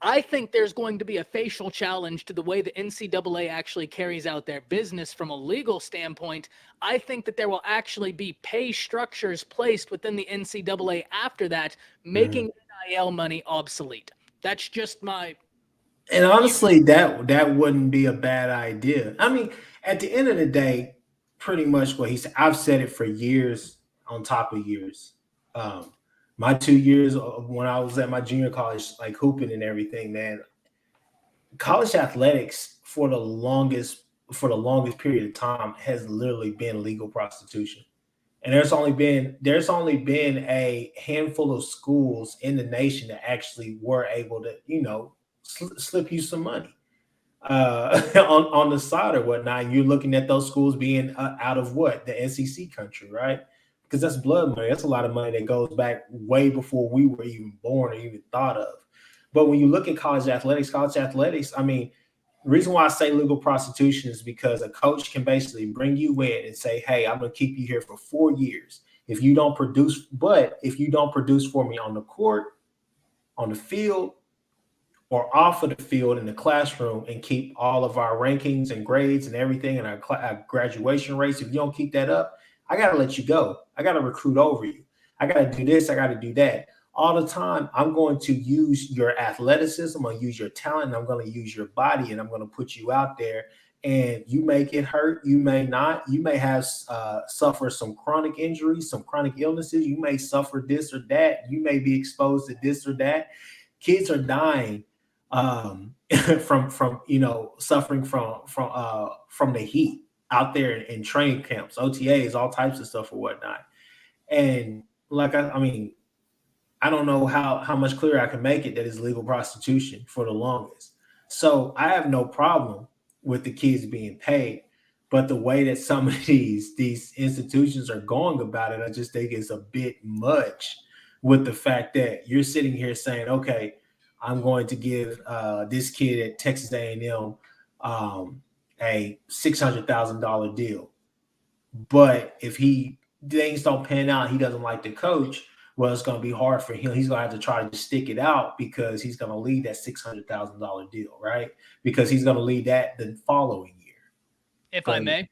I think there's going to be a facial challenge to the way the NCAA actually carries out their business from a legal standpoint. I think that there will actually be pay structures placed within the NCAA after that, making NIL money obsolete. That's just my... And honestly, that wouldn't be a bad idea. I mean, at the end of the day, pretty much what he said, I've said it for years on top of years. My 2 years when I was at my junior college, like hooping and everything, man, college athletics for the longest period of time has literally been legal prostitution. And there's only been a handful of schools in the nation that actually were able to, slip you some money on the side or whatnot. And you're looking at those schools being out of the SEC country, right? Because that's blood money. That's a lot of money that goes back way before we were even born or even thought of. But when you look at college athletics, I mean, the reason why I say legal prostitution is because a coach can basically bring you in and say, hey, I'm going to keep you here for 4 years. If you don't produce for me on the court, on the field, or off of the field in the classroom, and keep all of our rankings and grades and everything and our graduation rates, if you don't keep that up, I got to let you go. I got to recruit over you. I got to do this. I got to do that. All the time, I'm going to use your athleticism. I'm going to use your talent. And I'm going to use your body, and I'm going to put you out there. And you may get hurt. You may not. You may have suffer some chronic injuries, some chronic illnesses. You may suffer this or that. You may be exposed to this or that. Kids are dying from suffering from the heat out there in training camps, OTAs, all types of stuff or whatnot. And like I don't know how much clearer I can make it that is legal prostitution for the longest. So I have no problem with the kids being paid, but the way that some of these institutions are going about it, I just think is a bit much. With the fact that you're sitting here saying, okay, I'm going to give this kid at Texas A&M a $600,000 deal, but if things don't pan out, he doesn't like the coach. Well, it's going to be hard for him. He's going to have to try to stick it out because he's going to leave that $600,000 deal, right? Because he's going to leave that the following year. If I may,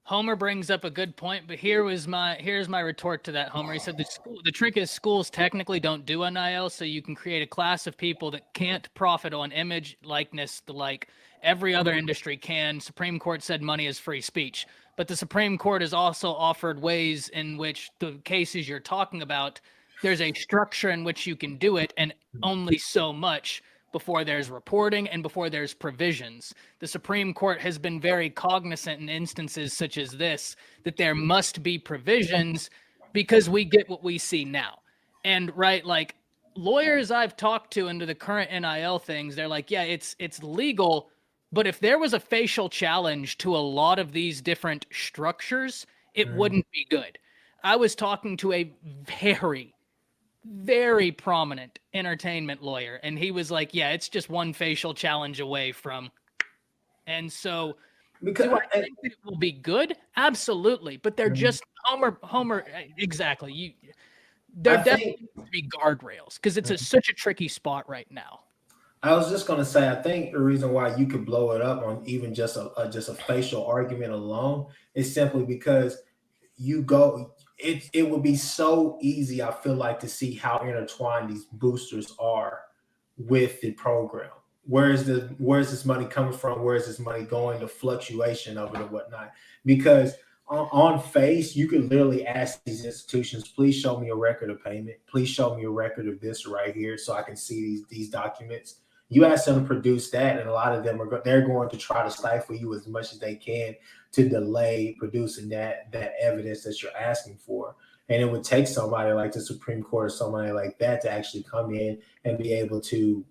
Homer brings up a good point, but here's my retort to that, Homer. He said the trick is schools technically don't do NIL, so you can create a class of people that can't profit on image, likeness, the like every other industry can. Supreme Court said money is free speech, but the Supreme Court has also offered ways in which the cases you're talking about, there's a structure in which you can do it, and only so much before there's reporting and before there's provisions. The Supreme Court has been very cognizant in instances such as this, that there must be provisions because we get what we see now. And right, like lawyers I've talked to under the current NIL things, they're like, yeah, it's legal, but if there was a facial challenge to a lot of these different structures, it wouldn't be good. I was talking to a very prominent entertainment lawyer, and he was like, yeah, it's just one facial challenge away from. And so do I think that it will be good? Absolutely. But they're just Homer exactly. There definitely needs to be guardrails because it's such a tricky spot right now. I was just going to say, I think the reason why you could blow it up on even just a facial argument alone is simply because it would be so easy, I feel like, to see how intertwined these boosters are with the program. Where is this money coming from? Where is this money going? The fluctuation of it or whatnot. Because on face, you can literally ask these institutions, please show me a record of payment. Please show me a record of this right here so I can see these documents. You ask them to produce that, and a lot of them they're going to try to stifle you as much as they can to delay producing that evidence that you're asking for. And it would take somebody like the Supreme Court or somebody like that to actually come in and be able to,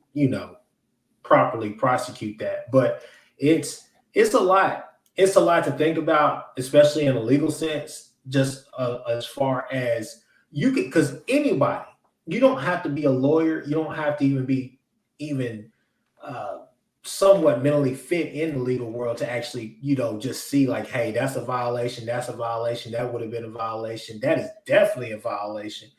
properly prosecute that. But it's a lot. It's a lot to think about, especially in a legal sense, just as far as you can, because anybody, you don't have to be a lawyer. You don't have to even be somewhat mentally fit in the legal world to actually, just see like, hey, that's a violation. That's a violation. That would have been a violation. That is definitely a violation.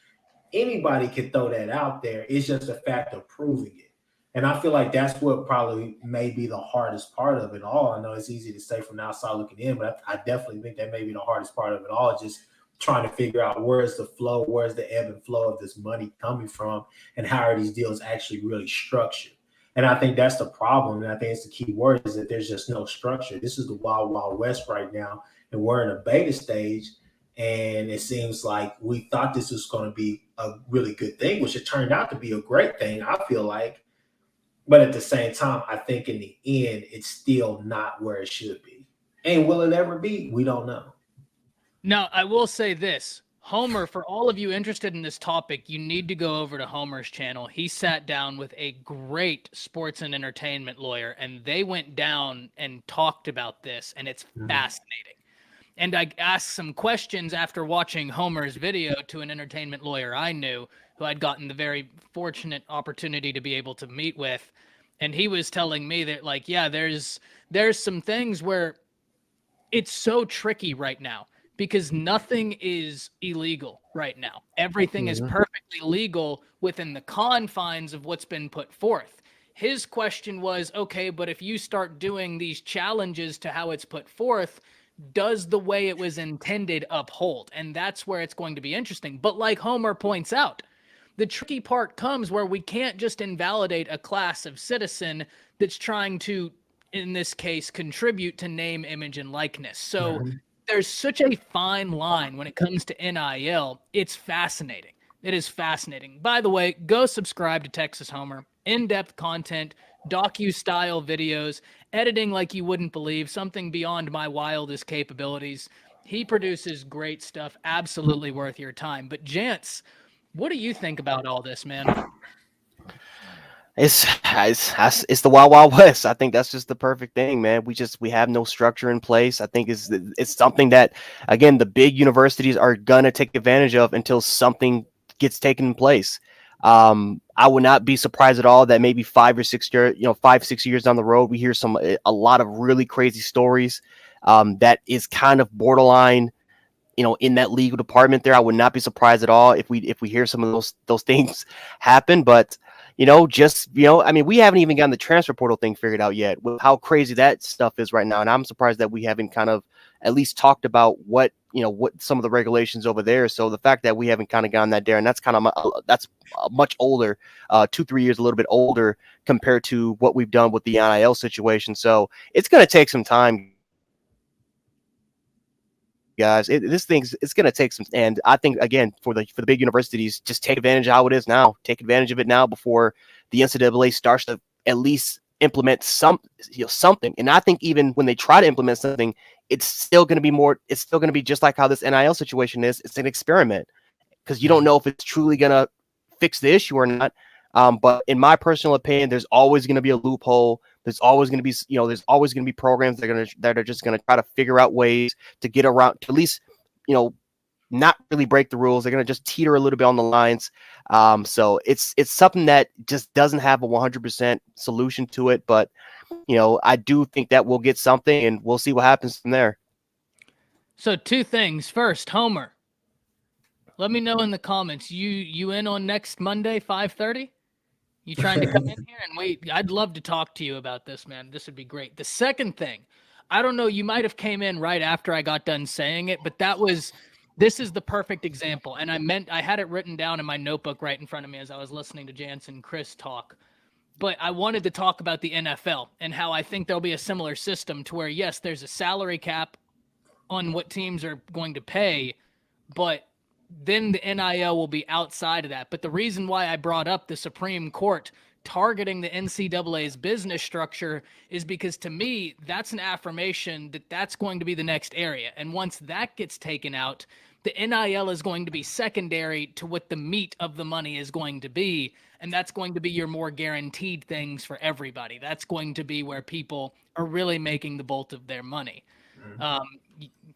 Anybody can throw that out there. It's just a fact of proving it. And I feel like that's what probably may be the hardest part of it all. I know it's easy to say from the outside looking in, but I definitely think that may be the hardest part of it all, just trying to figure out where's the flow, where's the ebb and flow of this money coming from, and how are these deals actually really structured. And I think that's the problem. And I think it's the key word is that there's just no structure. This is the wild, wild west right now. And we're in a beta stage. And it seems like we thought this was going to be a really good thing, which it turned out to be a great thing, I feel like. But at the same time, I think in the end, it's still not where it should be. And will it ever be? We don't know. Now, I will say this. Homer, for all of you interested in this topic, you need to go over to Homer's channel. He sat down with a great sports and entertainment lawyer, and they went down and talked about this, and it's fascinating. And I asked some questions after watching Homer's video to an entertainment lawyer I knew, who I'd gotten the very fortunate opportunity to be able to meet with. And he was telling me that, like, yeah, there's some things where it's so tricky right now, because nothing is illegal right now. Everything is perfectly legal within the confines of what's been put forth. His question was, okay, but if you start doing these challenges to how it's put forth, does the way it was intended uphold? And that's where it's going to be interesting. But like Homer points out, the tricky part comes where we can't just invalidate a class of citizen that's trying to, in this case, contribute to name, image, and likeness. So there's such a fine line when it comes to NIL. It's fascinating. It is fascinating. By the way, go subscribe to Texas Homer. In-depth content, docu-style videos, editing like you wouldn't believe, something beyond my wildest capabilities. He produces great stuff, absolutely worth your time. But Jance, what do you think about all this, man? It's the wild wild west. I think that's just the perfect thing, man. We have no structure in place. I think it's something that, again, the big universities are gonna take advantage of until something gets taken in place. I would not be surprised at all that maybe 5-6 years down the road, we hear a lot of really crazy stories. That is kind of borderline, in that legal department there. I would not be surprised at all if we hear some of those things happen. But I mean, we haven't even gotten the transfer portal thing figured out yet with how crazy that stuff is right now. And I'm surprised that we haven't kind of at least talked about what some of the regulations over there. So the fact that we haven't kind of gotten that there, and that's much older, 2-3 years, a little bit older compared to what we've done with the NIL situation. So it's going to take some time, guys. It's going to take some, and I think, again, for the big universities, just take advantage of how it is now. Take advantage of it now before the NCAA starts to at least implement something. And I think even when they try to implement something, it's still going to be just like how this NIL situation is. It's an experiment because you don't know if it's truly going to fix the issue or not. But in my personal opinion, there's always going to be a loophole. There's always going to be programs that are just going to try to figure out ways to get around, to at least, not really break the rules. They're going to just teeter a little bit on the lines. So it's something that just doesn't have a 100% solution to it. But, I do think that we'll get something, and we'll see what happens from there. So 2 things. First, Homer, let me know in the comments. You in on next Monday, 5:30? You trying to come in here and I'd love to talk to you about this, man. This would be great. The second thing, I don't know, you might have came in right after I got done saying it, but this is the perfect example. And I had it written down in my notebook right in front of me as I was listening to Jansen and Chris talk. But I wanted to talk about the NFL and how I think there'll be a similar system to where, yes, there's a salary cap on what teams are going to pay, but then the NIL will be outside of that. But the reason why I brought up the Supreme Court targeting the NCAA's business structure is because, to me, that's an affirmation that that's going to be the next area. And once that gets taken out, the NIL is going to be secondary to what the meat of the money is going to be. And that's going to be your more guaranteed things for everybody. That's going to be where people are really making the bulk of their money.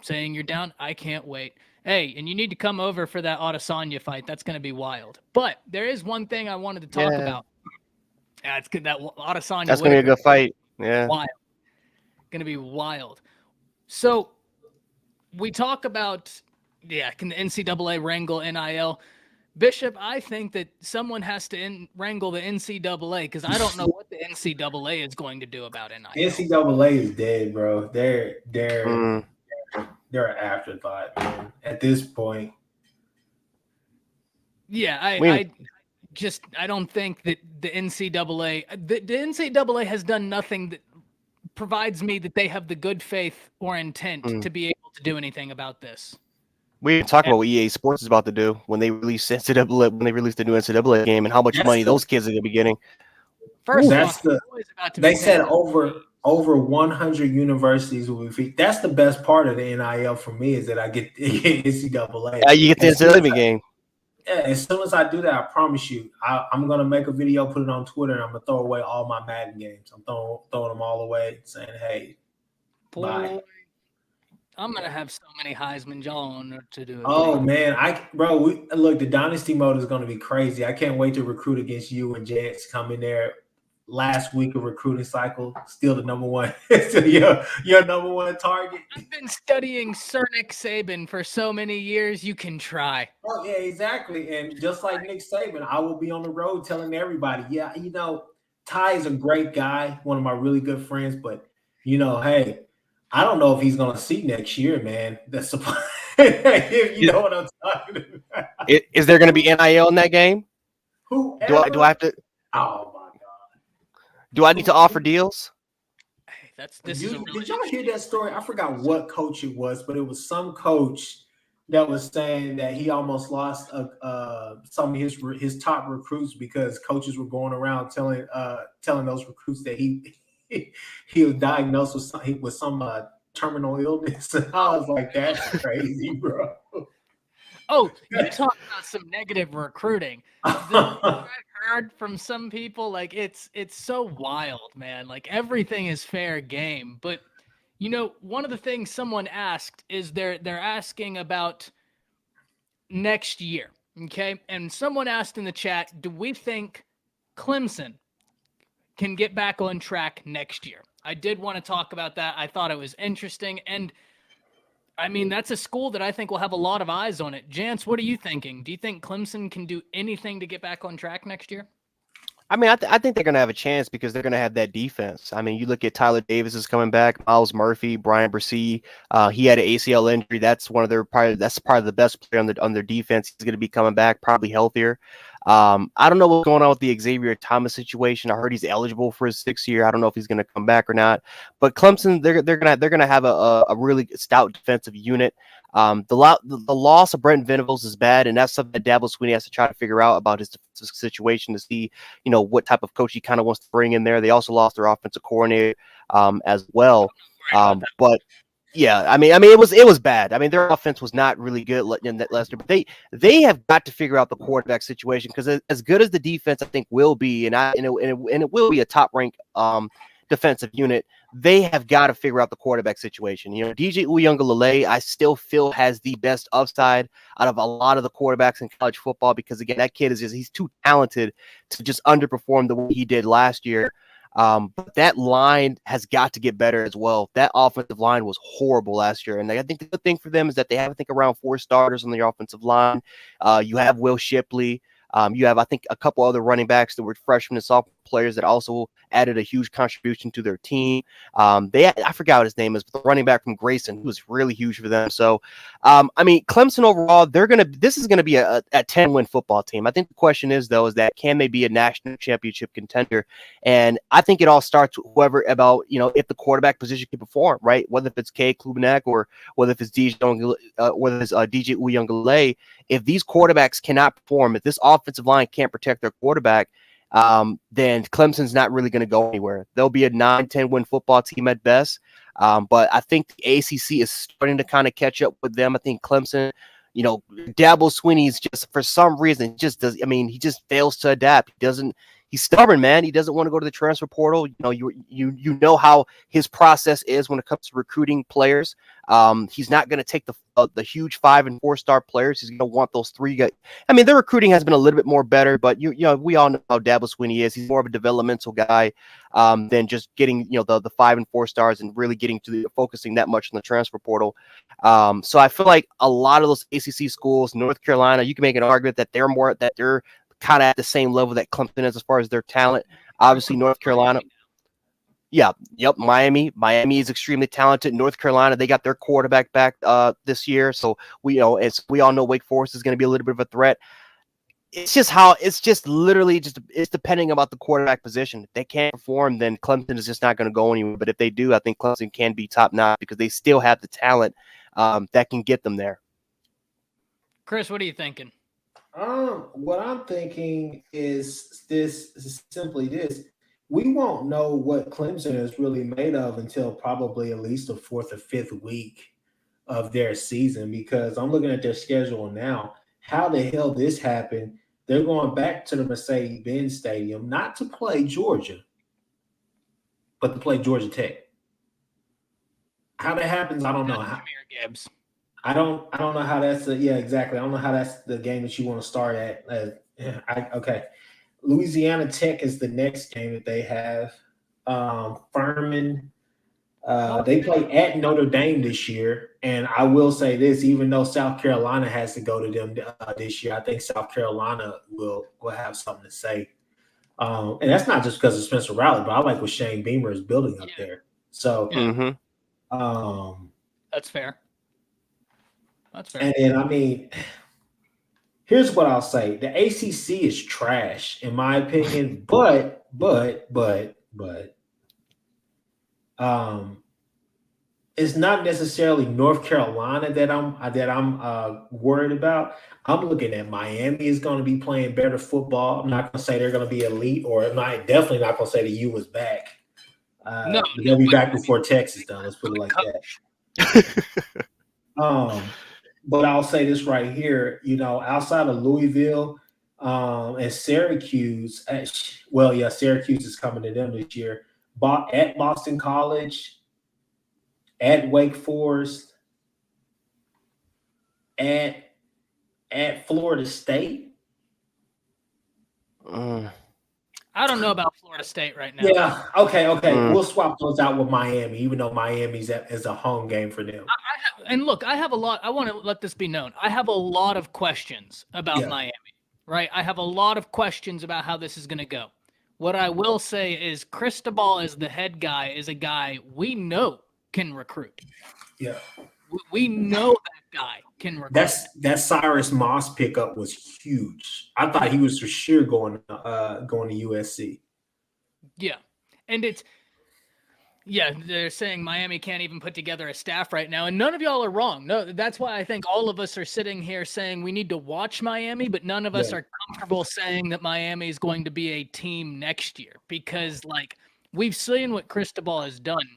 Saying you're down, I can't wait. Hey, and you need to come over for that Adesanya fight. That's going to be wild. But there is one thing I wanted to talk about. Yeah, it's good. That Adesanya. That's going to be a good fight. Yeah. Wild. Going to be wild. So we talk about, can the NCAA wrangle NIL? Bishop, I think that someone has to wrangle the NCAA because I don't know what the NCAA is going to do about NIL. NCAA is dead, bro. They're an afterthought, man. At this point. Yeah, I don't think that the NCAA the NCAA has done nothing that provides me that they have the good faith or intent to be able to do anything about this. We can talk about what EA Sports is about to do when they release the new NCAA game and how much money those kids are going to be getting. First, they said over 100 universities will be. That's the best part of the NIL for me is that I get NCAA. Yeah, you get the NCAA game. Yeah, as soon as I do that, I promise you, I'm gonna make a video, put it on Twitter, and I'm gonna throw away all my Madden games. I'm throwing them all away, saying, "Hey, bye." I'm gonna have so many Heisman John to do it. Oh man, look, the dynasty mode is gonna be crazy. I can't wait to recruit against you and Jets come in there. Last week of recruiting cycle, still the number one. So your number one target. I've been studying Sir Nick Saban for so many years. You can try. Oh yeah, exactly. And just like Nick Saban, I will be on the road telling everybody, Ty is a great guy, one of my really good friends. But hey, I don't know if he's going to see next year, man. That's if you know what I'm talking about. Is there going to be NIL in that game? Whoever. Do I have to? Oh my God! Do I need to offer deals? Hey, Did y'all hear that story? I forgot what coach it was, but it was some coach that was saying that he almost lost some of his top recruits because coaches were going around telling those recruits that he was diagnosed with some terminal illness. And I was like, that's crazy, bro. Oh, you talk about some negative recruiting. The I've heard from some people, like it's so wild, man. Like everything is fair game. But you know, one of the things someone asked is they're asking about next year. Okay. And someone asked in the chat, do we think Clemson can get back on track next year? I did want to talk about that. I thought it was interesting. And I mean, that's a school that I think will have a lot of eyes on it. Jance, what are you thinking? Do you think Clemson can do anything to get back on track next year? I mean, I think they're going to have a chance because they're going to have that defense. I mean, you look at Tyler Davis is coming back, Miles Murphy, Brian Bresee. He had an ACL injury. That's probably the best player on their defense. He's going to be coming back, probably healthier. I don't know what's going on with the Xavier Thomas situation. I heard he's eligible for his 6th year. I don't know if he's going to come back or not. But Clemson, they're gonna have a really stout defensive unit. The loss of Brent Venables is bad, and that's something that Dabo Swinney has to try to figure out about his situation to see, what type of coach he kind of wants to bring in there. They also lost their offensive coordinator as well. But yeah, I mean, it was bad. I mean, their offense was not really good in that Leicester, but they have got to figure out the quarterback situation because as good as the defense I think will be, and it will be a top ranked defensive unit, they have got to figure out the quarterback situation. DJ Uiagalelei, I still feel has the best upside out of a lot of the quarterbacks in college football because again, that kid he's too talented to just underperform the way he did last year. But that line has got to get better as well. That offensive line was horrible last year. And I think the good thing for them is that they have, I think, around 4 starters on the offensive line. You have Will Shipley. You have, I think, a couple other running backs that were freshmen and sophomore players that also added a huge contribution to their team. I forgot what his name is, but the running back from Grayson, who was really huge for them. So, I mean, Clemson overall, this is going to be a 10-win football team. I think the question is, though, can they be a national championship contender? And I think it all starts with whoever if the quarterback position can perform, right? Whether if it's K. Klubenek or whether if it's DJ Uiagalelei, if these quarterbacks cannot perform, if this offensive line can't protect their quarterback, then Clemson's not really going to go anywhere. They'll be a 9-10 win football team at best. But I think the ACC is starting to kind of catch up with them. I think Clemson, Dabo Swinney's just for some reason he just fails to adapt. He's stubborn, man. He doesn't want to go to the transfer portal. You know how his process is when it comes to recruiting players. He's not going to take the huge 5- and 4-star players. He's going to want those 3 guys. I mean, their recruiting has been a little bit more better, but we all know how Dabo Swinney is. He's more of a developmental guy than just getting the 5 and 4 stars and really getting to focusing that much on the transfer portal. So I feel like a lot of those ACC schools, North Carolina, you can make an argument that they're kind of at the same level that Clemson is as far as their talent. Obviously, North Carolina. Yeah, yep. Miami is extremely talented. North Carolina, they got their quarterback back this year, so we all know Wake Forest is going to be a little bit of a threat. It's depending about the quarterback position. If they can't perform, then Clemson is just not going to go anywhere. But if they do, I think Clemson can be top notch because they still have the talent that can get them there. Chris, what are you thinking? What I'm thinking is simply this. We won't know what Clemson is really made of until probably at least the 4th or 5th week of their season because I'm looking at their schedule now. How the hell this happened? They're going back to the Mercedes-Benz Stadium, not to play Georgia, but to play Georgia Tech. How that happens, I don't know. Gibbs. I don't know how that's exactly. I don't know how that's the game that you want to start at. Okay. Louisiana Tech is the next game that they have. Furman, they play at Notre Dame this year. And I will say this, even though South Carolina has to go to them this year, I think South Carolina will have something to say. And that's not just because of Spencer Rattler, but I like what Shane Beamer is building up there. So That's fair. That's fair. And then, I mean, here's what I'll say: the ACC is trash, in my opinion. But, it's not necessarily North Carolina that I'm worried about. I'm looking at Miami is going to be playing better football. I'm not going to say they're going to be elite, or definitely not going to say the U is back. They'll be back before Texas done. Let's put it like that. But I'll say this right here. Outside of Louisville and Syracuse, Syracuse is coming to them this year. At Boston College, at Wake Forest, at Florida State. I don't know about Florida State right now. Yeah. Okay. We'll swap those out with Miami, even though Miami's is a home game for them. I have a lot. I want to let this be known. I have a lot of questions about Miami, right? I have a lot of questions about how this is going to go. What I will say is Cristobal as the head guy is a guy we know can recruit. Yeah. We know that guy can recruit. That Cyrus Moss pickup was huge. I thought he was for sure going to USC. Yeah. And they're saying Miami can't even put together a staff right now, and none of y'all are wrong. No, that's why I think all of us are sitting here saying we need to watch Miami, but none of us are comfortable saying that Miami is going to be a team next year because, we've seen what Cristobal has done.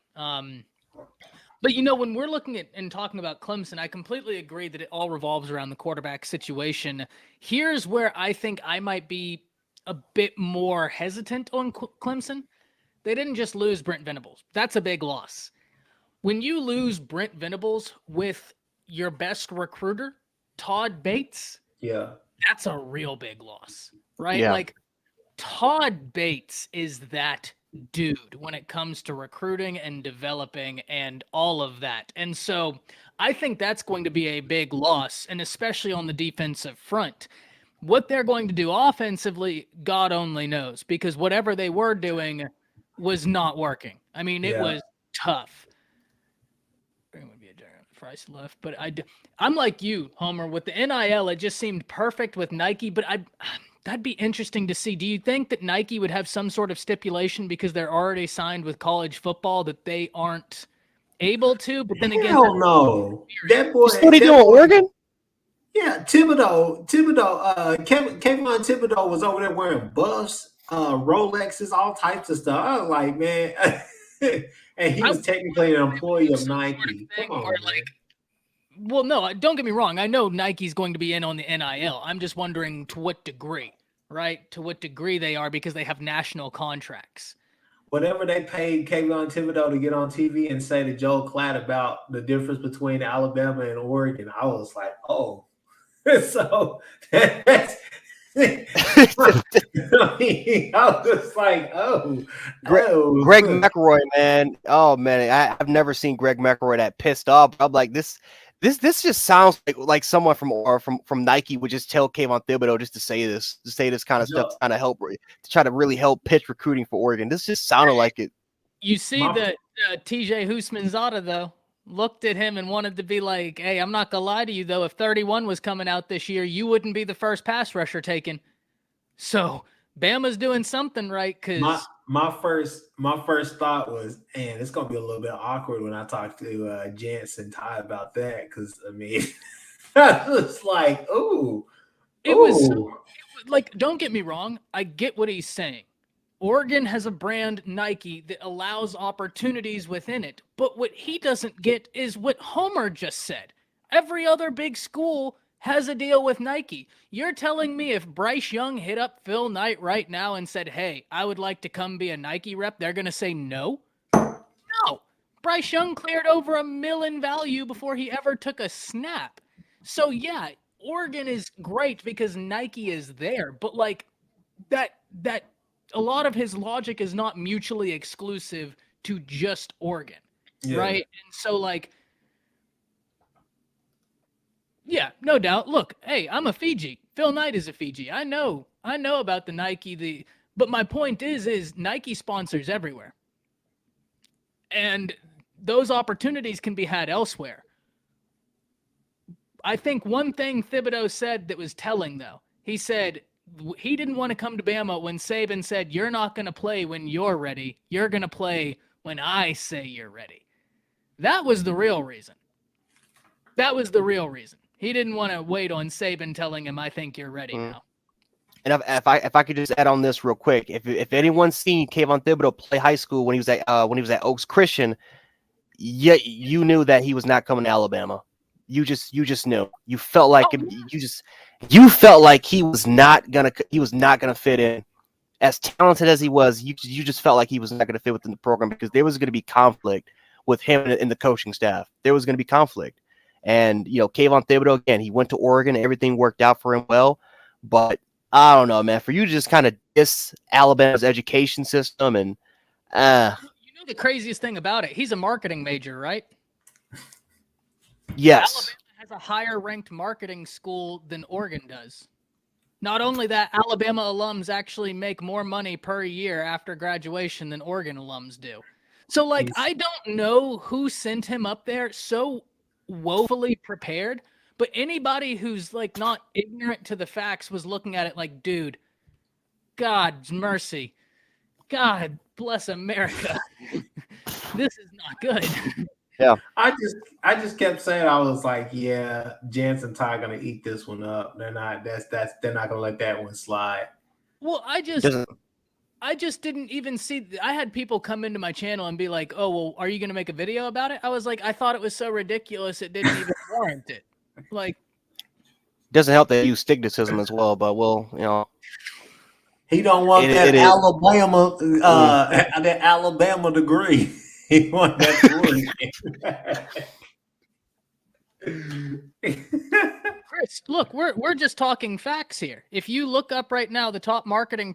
But, when we're looking at and talking about Clemson, I completely agree that it all revolves around the quarterback situation. Here's where I think I might be a bit more hesitant on Clemson. They didn't just lose Brent Venables. That's a big loss. When you lose Brent Venables with your best recruiter, Todd Bates, that's a real big loss, right? Yeah. Todd Bates is that dude when it comes to recruiting and developing and all of that. And so I think that's going to be a big loss, and especially on the defensive front. What they're going to do offensively, God only knows, because whatever they were doing was not working. I mean, it was tough. There would be a giant price left, but I'm like you, Homer. With the NIL, it just seemed perfect with Nike, but that'd be interesting to see. Do you think that Nike would have some sort of stipulation because they're already signed with college football that they aren't able to? But then again, hell no. That boy. What are you doing, Oregon? Yeah, Thibodeau. Kevin Thibodeau was over there wearing buffs, Rolexes, all types of stuff. I was like, man, and he was technically an employee of Nike. Come on, man. Well, no, don't get me wrong. I know Nike's going to be in on the NIL. I'm just wondering to what degree, right? To what degree they are, because they have national contracts. Whatever they paid Kayvon Thibodeau to get on TV and say to Joel Klatt about the difference between Alabama and Oregon, I was like, oh. So that's I was like, Greg McElroy, man. Oh man, I've never seen Greg McElroy that pissed off. I'm like, this just sounds like someone from Nike would just tell Kayvon Thibodeau just to say this kind of stuff, to try to really help pitch recruiting for Oregon. This just sounded like it. You see that TJ Husmanzada though looked at him and wanted to be like, hey, I'm not gonna lie to you though, if 31 was coming out this year, you wouldn't be the first pass rusher taken. So Bama's doing something right, because my first thought was, man, it's gonna be a little bit awkward when I talk to Jance and Ty about that, because I mean, I was like, it was like, don't get me wrong, I get what he's saying. Oregon has a brand, Nike, that allows opportunities within it. But what he doesn't get is what Homer just said. Every other big school has a deal with Nike. You're telling me if Bryce Young hit up Phil Knight right now and said, hey, I would like to come be a Nike rep, they're going to say no? No. Bryce Young cleared over $1 million in value before he ever took a snap. So, yeah, Oregon is great because Nike is there. But, like, that a lot of his logic is not mutually exclusive to just Oregon, right? And so, like, yeah, no doubt. Look, hey, I'm a Fiji. Phil Knight is a Fiji. I know about the Nike. But my point is Nike sponsors everywhere, and those opportunities can be had elsewhere. I think one thing Thibodeau said that was telling, though, he said he didn't want to come to Bama when Saban said, you're not going to play when you're ready. You're going to play when I say you're ready. That was the real reason. That was the real reason. He didn't want to wait on Saban telling him, I think you're ready now. And if I could just add on this real quick, if anyone's seen Kayvon Thibodeau play high school when he was at Oaks Christian, you knew that he was not coming to Alabama. You just knew. You felt like you felt like he was not gonna fit in. As talented as he was, you just felt like he was not gonna fit within the program because there was gonna be conflict with him and the coaching staff. There was gonna be conflict. And Kayvon Thibodeau, again, he went to Oregon, everything worked out for him well, but I don't know, man. For you to just kind of diss Alabama's education system and the craziest thing about it, he's a marketing major, right? Yes. Alabama has a higher ranked marketing school than Oregon does. Not only that, Alabama alums actually make more money per year after graduation than Oregon alums do. So, I don't know who sent him up there so woefully prepared, but anybody who's not ignorant to the facts was looking at it like, dude, God's mercy. God bless America. This is not good. Yeah. I just kept saying, I was like, yeah, Jansen Ty gonna eat this one up. They're not gonna let that one slide. Well, I just didn't even see. I had people come into my channel and be like, oh, well, are you going to make a video about it? I was like, I thought it was so ridiculous it didn't even warrant it. Doesn't help that you use stigmatism as well, but he don't want that Alabama degree. He want that Chris, look, we're just talking facts here. If you look up right now the top marketing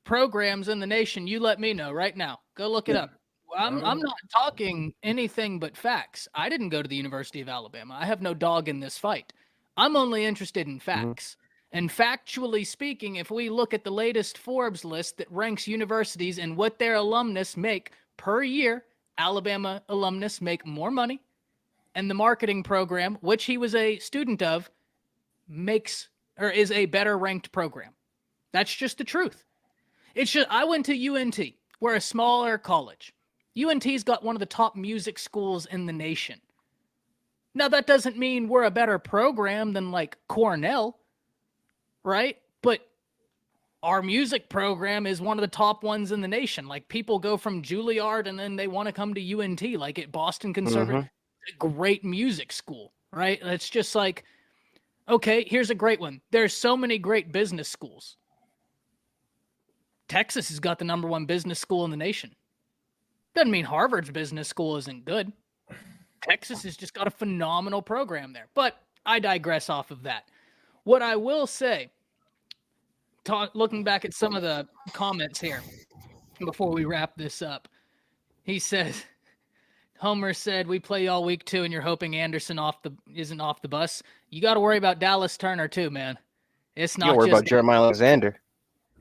programs in the nation, you let me know right now. Go look it up. I'm not talking anything but facts. I didn't go to the University of Alabama. I have no dog in this fight. I'm only interested in facts. And factually speaking, if we look at the latest Forbes list that ranks universities and what their alumnus make per year, Alabama alumnus make more money. And the marketing program, which he was a student of, is a better ranked program. That's just the truth. I went to UNT. We're a smaller college. UNT's got one of the top music schools in the nation. Now, that doesn't mean we're a better program than Cornell, right? But our music program is one of the top ones in the nation. People go from Juilliard and then they want to come to UNT, at Boston Conservative. A great music school, right? It's just okay, here's a great one. There's so many great business schools. Texas has got the #1 business school in the nation. Doesn't mean Harvard's business school isn't good. Texas has just got a phenomenal program there. But I digress off of that. What I will say, looking back at some of the comments here before we wrap this up, he says, Homer said, we play all week 2 and you're hoping Anderson isn't off the bus. You got to worry about Dallas Turner too, man. It's not you worry about Jeremiah Alexander.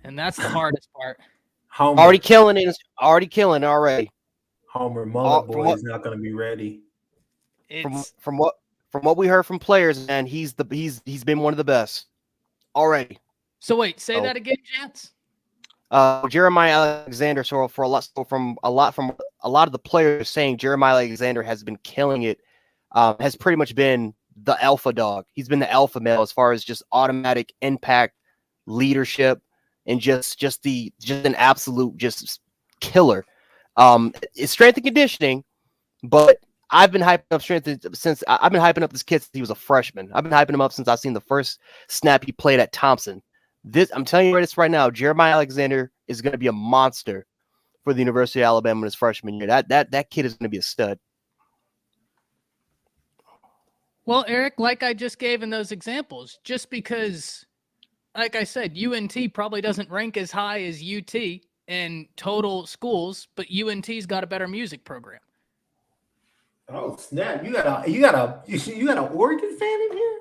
And that's the hardest part. Homer. Already killing. Homer Mullet Boy is not going to be ready. From what we heard from players, man, he's been one of the best already. So wait, say that again, Jance. Jeremiah Alexander. So from a lot of the players saying Jeremiah Alexander has been killing it. Has pretty much been the alpha dog. He's been the alpha male as far as just automatic impact, leadership, and just an absolute just killer. It's strength and conditioning, but I've been hyping up I've been hyping up this kid since he was a freshman. I've been hyping him up since I've seen the first snap he played at Thompson. I'm telling you right now, Jeremiah Alexander is going to be a monster for the University of Alabama in his freshman year. That kid is going to be a stud. Well, Eric, like I just gave in those examples, just because, like I said, UNT probably doesn't rank as high as UT in total schools, but UNT's got a better music program. Oh snap! You got an Oregon fan in here?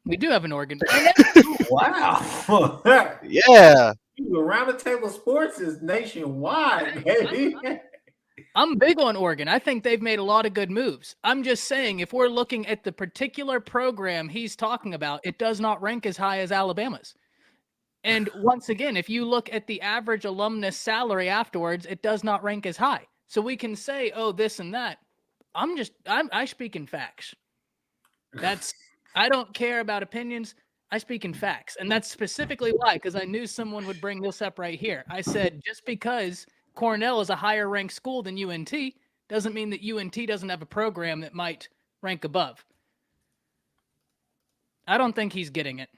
We do have an Oregon fan. Wow! Yeah. Around the Table Sports is nationwide, baby. I'm big on Oregon. I think they've made a lot of good moves. I'm just saying, if we're looking at the particular program he's talking about, it does not rank as high as Alabama's. And once again, if you look at the average alumnus salary afterwards, it does not rank as high. So we can say, oh, this and that. I speak in facts. I don't care about opinions. I speak in facts. And that's specifically why, because I knew someone would bring this up right here. I said, just because Cornell is a higher ranked school than UNT doesn't mean that UNT doesn't have a program that might rank above. I don't think he's getting it.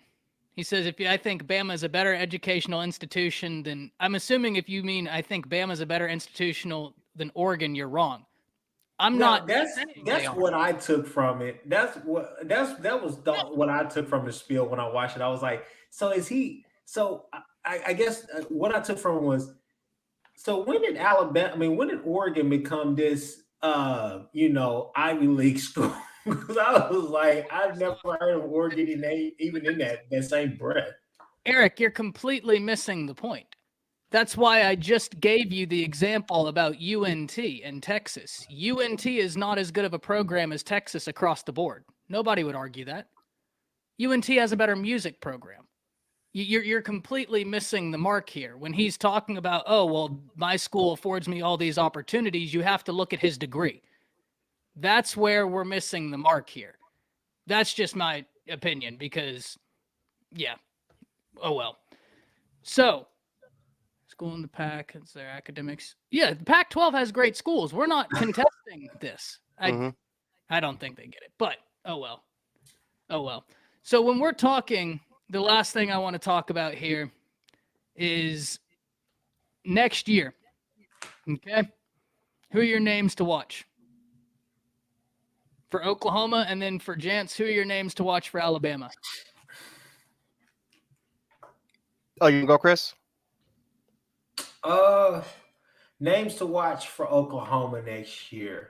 He says, I think Bama is a better educational institution than, I'm assuming if you mean I think Bama is a better institutional than Oregon, you're wrong. I'm not. That's what I took from it. That was what I took from the spiel when I watched it. I was like, so is he? So I guess what I took from it was, so when did when did Oregon become this, Ivy League school? Because I was like, I've never heard of Oregon even in that same breath. Eric, you're completely missing the point. That's why I just gave you the example about UNT and Texas. UNT is not as good of a program as Texas across the board. Nobody would argue that. UNT has a better music program. You're completely missing the mark here. When he's talking about, oh, well, my school affords me all these opportunities, you have to look at his degree. That's where we're missing the mark here. That's just my opinion because, yeah. Oh, well. So, school in the Pac, it's their academics. Yeah, the Pac-12 has great schools. We're not contesting this. I don't think they get it, but oh well. Oh well. So when we're talking, the last thing I want to talk about here is next year. Okay? Who are your names to watch? For Oklahoma, and then for Jance, who are your names to watch for Alabama? Oh, you can go, Chris? Names to watch for Oklahoma next year.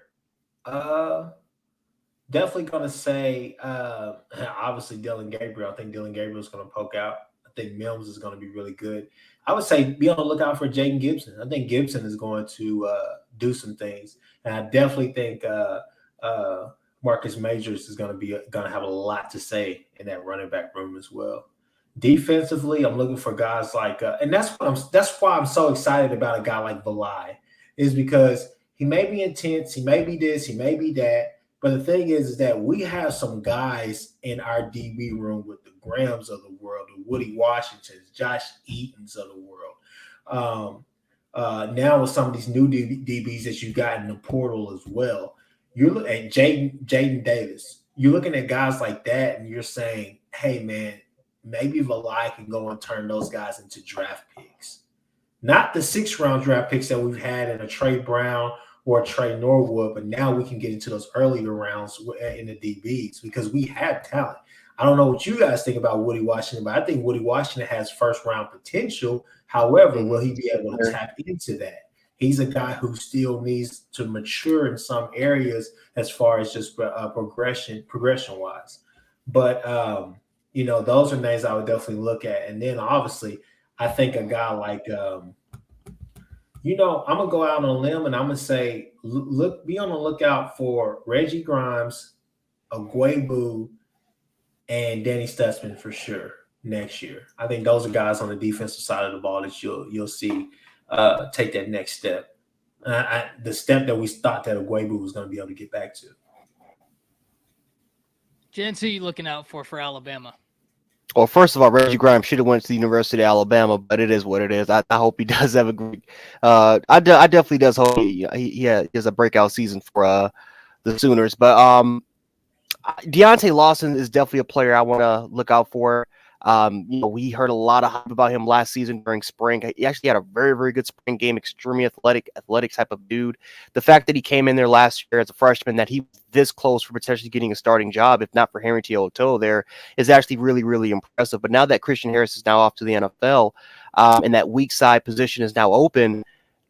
Definitely gonna say obviously Dillon Gabriel. I think Dillon Gabriel is gonna poke out. I think Mims is gonna be really good. I would say be on the lookout for Jaden Gibson. I think Gibson is going to do some things, and I definitely think Marcus Majors is gonna have a lot to say in that running back room as well. Defensively, I'm looking for guys like, and that's why I'm so excited about a guy like Valai, is because he may be intense, he may be this, he may be that, but the thing is that we have some guys in our DB room with the Grahams of the world, the Woody Washingtons, Josh Eatons of the world. Now with some of these new DBs that you got in the portal as well, you're looking at Jaden Davis. You're looking at guys like that, and you're saying, hey man, maybe Valai can go and turn those guys into draft picks. Not the 6th-round draft picks that we've had in a Trey Brown or a Trey Norwood, but now we can get into those earlier rounds in the DBs because we have talent. I don't know what you guys think about Woody Washington, but I think Woody Washington has first-round potential. However, will he be able to tap into that? He's a guy who still needs to mature in some areas as far as just progression-wise. But those are names I would definitely look at. And then obviously, I think a guy like, I'm going to go out on a limb and I'm going to say, be on the lookout for Reggie Grimes, Agwebu, and Danny Stutzman for sure next year. I think those are guys on the defensive side of the ball that you'll see take that next step. The step that we thought that Agwebu was going to be able to get back to. Jens, who are you looking out for Alabama? Well, first of all, Reggie Grimes should have went to the University of Alabama, but it is what it is. I hope he does have a great. I definitely does hope he has a breakout season for the Sooners. But Deontay Lawson is definitely a player I want to look out for. We heard a lot of hype about him last season during spring. He actually had a very, very good spring game, extremely athletic type of dude. The fact that he came in there last year as a freshman, that he was this close for potentially getting a starting job, if not for Henry To'oTo'o there, is actually really, really impressive. But now that Christian Harris is now off to the NFL, and that weak side position is now open,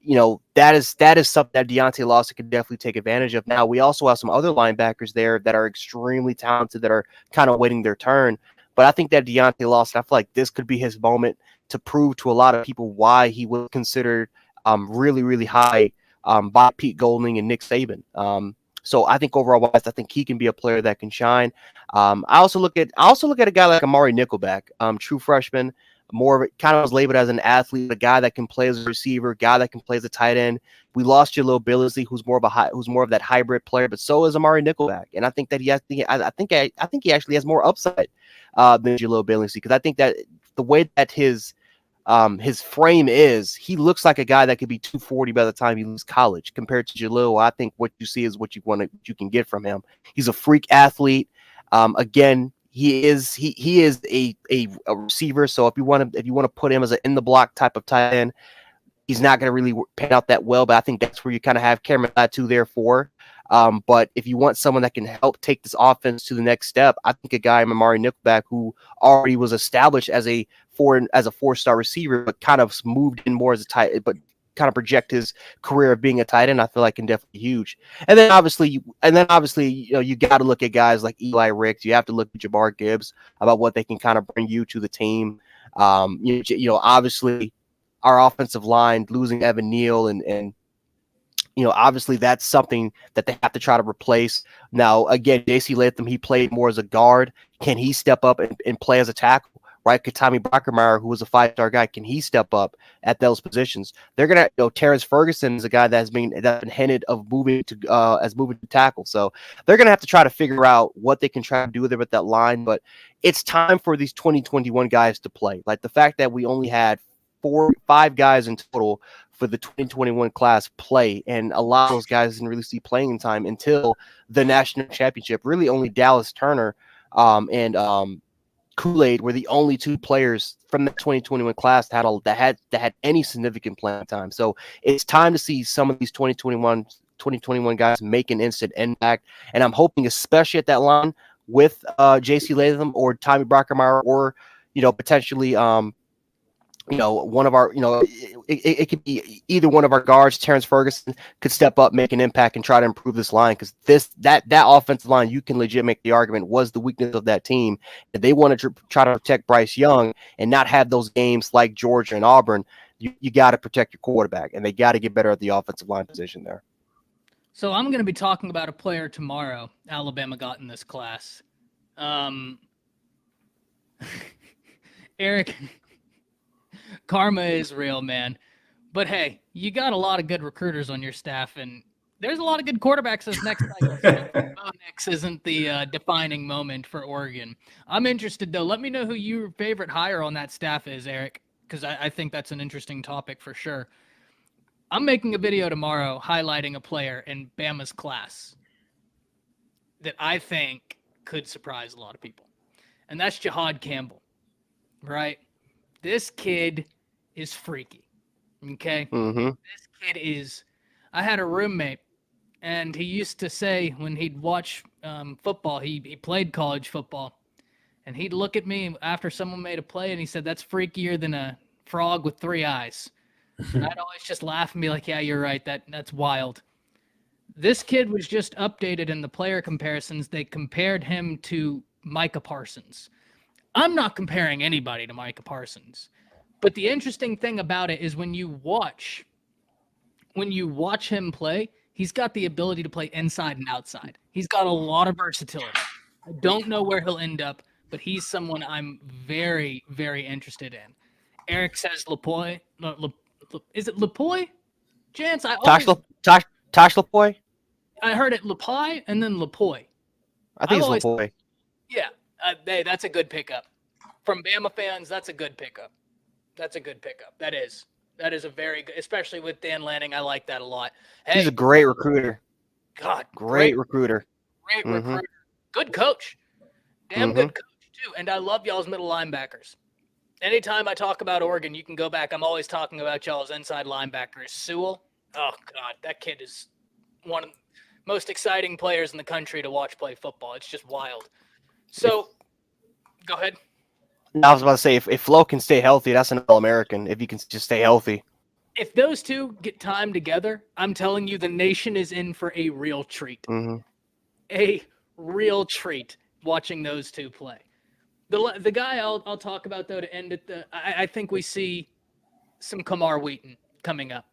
that is something that Deontay Lawson could definitely take advantage of. Now, we also have some other linebackers there that are extremely talented that are kind of waiting their turn. But I think that Deontay Lawson, I feel like this could be his moment to prove to a lot of people why he was considered really, really high by Pete Golding and Nick Saban. So I think overall wise, I think he can be a player that can shine. I also look at a guy like Amari Nickelback, true freshman, more of it, kind of was labeled as an athlete, a guy that can play as a receiver, guy that can play as a tight end. We lost Jalil Billsley, who's more of that hybrid player, but so is Amari Nickelback, and I think that I think he actually has more upside than Jalil Billsley, because I think that the way that his frame is, he looks like a guy that could be 240 by the time he leaves college. Compared to Jalil, I think what you see is what you can get from him. He's a freak athlete. Again, he is a receiver. So if you want to put him as an in the block type of tight end, he's not going to really pan out that well. But I think that's where you kind of have Cameron Latu there for. But if you want someone that can help take this offense to the next step, I think a guy, Amari Nickelback, who already was established as a 4-star receiver, but kind of moved in more as a tight, but kind of project his career of being a tight end, I feel like can definitely be huge. And then obviously, you got to look at guys like Eli Ricks. You have to look at Jabbar Gibbs about what they can kind of bring you to the team. Obviously, our offensive line losing Evan Neal and obviously that's something that they have to try to replace. Now, again, J.C. Latham, he played more as a guard. Can he step up and play as a tackle? Right, Katami Brockermeyer, who was a 5-star guy, can he step up at those positions? They're gonna, Terrence Ferguson is a guy that's been hinted of moving to tackle. So they're gonna have to try to figure out what they can try to do there with that line. But it's time for these 2021 guys to play. Like the fact that we only had 5 guys in total for the 2021 class play, and a lot of those guys didn't really see playing time until the national championship. Really, only Dallas Turner and Kool-Aid were the only 2 players from the 2021 class that had any significant playing time. So it's time to see some of these 2021 guys make an instant impact. And I'm hoping, especially at that line with J.C. Latham or Tommy Brockermeyer, or potentially one of our, it could be either one of our guards, Terrence Ferguson, could step up, make an impact, and try to improve this line, because that offensive line, you can legit make the argument, was the weakness of that team. If they want to try to protect Bryce Young and not have those games like Georgia and Auburn, you got to protect your quarterback, and they got to get better at the offensive line position there. So I'm going to be talking about a player tomorrow Alabama got in this class. Eric, karma is real, man. But hey, you got a lot of good recruiters on your staff, and there's a lot of good quarterbacks this next cycle. So Bo Nix isn't the defining moment for Oregon. I'm interested, though. Let me know who your favorite hire on that staff is, Eric, because I think that's an interesting topic for sure. I'm making a video tomorrow highlighting a player in Bama's class that I think could surprise a lot of people, and that's Jihad Campbell, right? This kid is freaky, okay? Mm-hmm. This kid is – I had a roommate, and he used to say when he'd watch football, he played college football, and he'd look at me after someone made a play, and he said, "That's freakier than a frog with 3 eyes." And I'd always just laugh and be like, "Yeah, you're right. That's wild." This kid was just updated in the player comparisons. They compared him to Micah Parsons. I'm not comparing anybody to Micah Parsons. But the interesting thing about it is when you watch him play, he's got the ability to play inside and outside. He's got a lot of versatility. I don't know where he'll end up, but he's someone I'm very, very interested in. Eric says Lapoy. Is it Lapoy? Chance, Tosh Lapoy? I heard it Lapoy and then Lapoy. I think it's Lapoy. Yeah, that's a good pickup. From Bama fans, that's a good pickup. That is a very good, especially with Dan Lanning. I like that a lot. Hey, he's a great recruiter. God, great recruiter. Great recruiter. Good coach. Damn good coach, too. And I love y'all's middle linebackers. Anytime I talk about Oregon, you can go back. I'm always talking about y'all's inside linebackers. Sewell, oh, God, that kid is one of the most exciting players in the country to watch play football. It's just wild. So, go ahead. I was about to say, if Flo can stay healthy, that's an All-American, if he can just stay healthy. If those two get time together, I'm telling you, the nation is in for a real treat. Mm-hmm. A real treat watching those two play. The guy I'll talk about, though, to end it, I think we see some Kamar Wheaton coming up.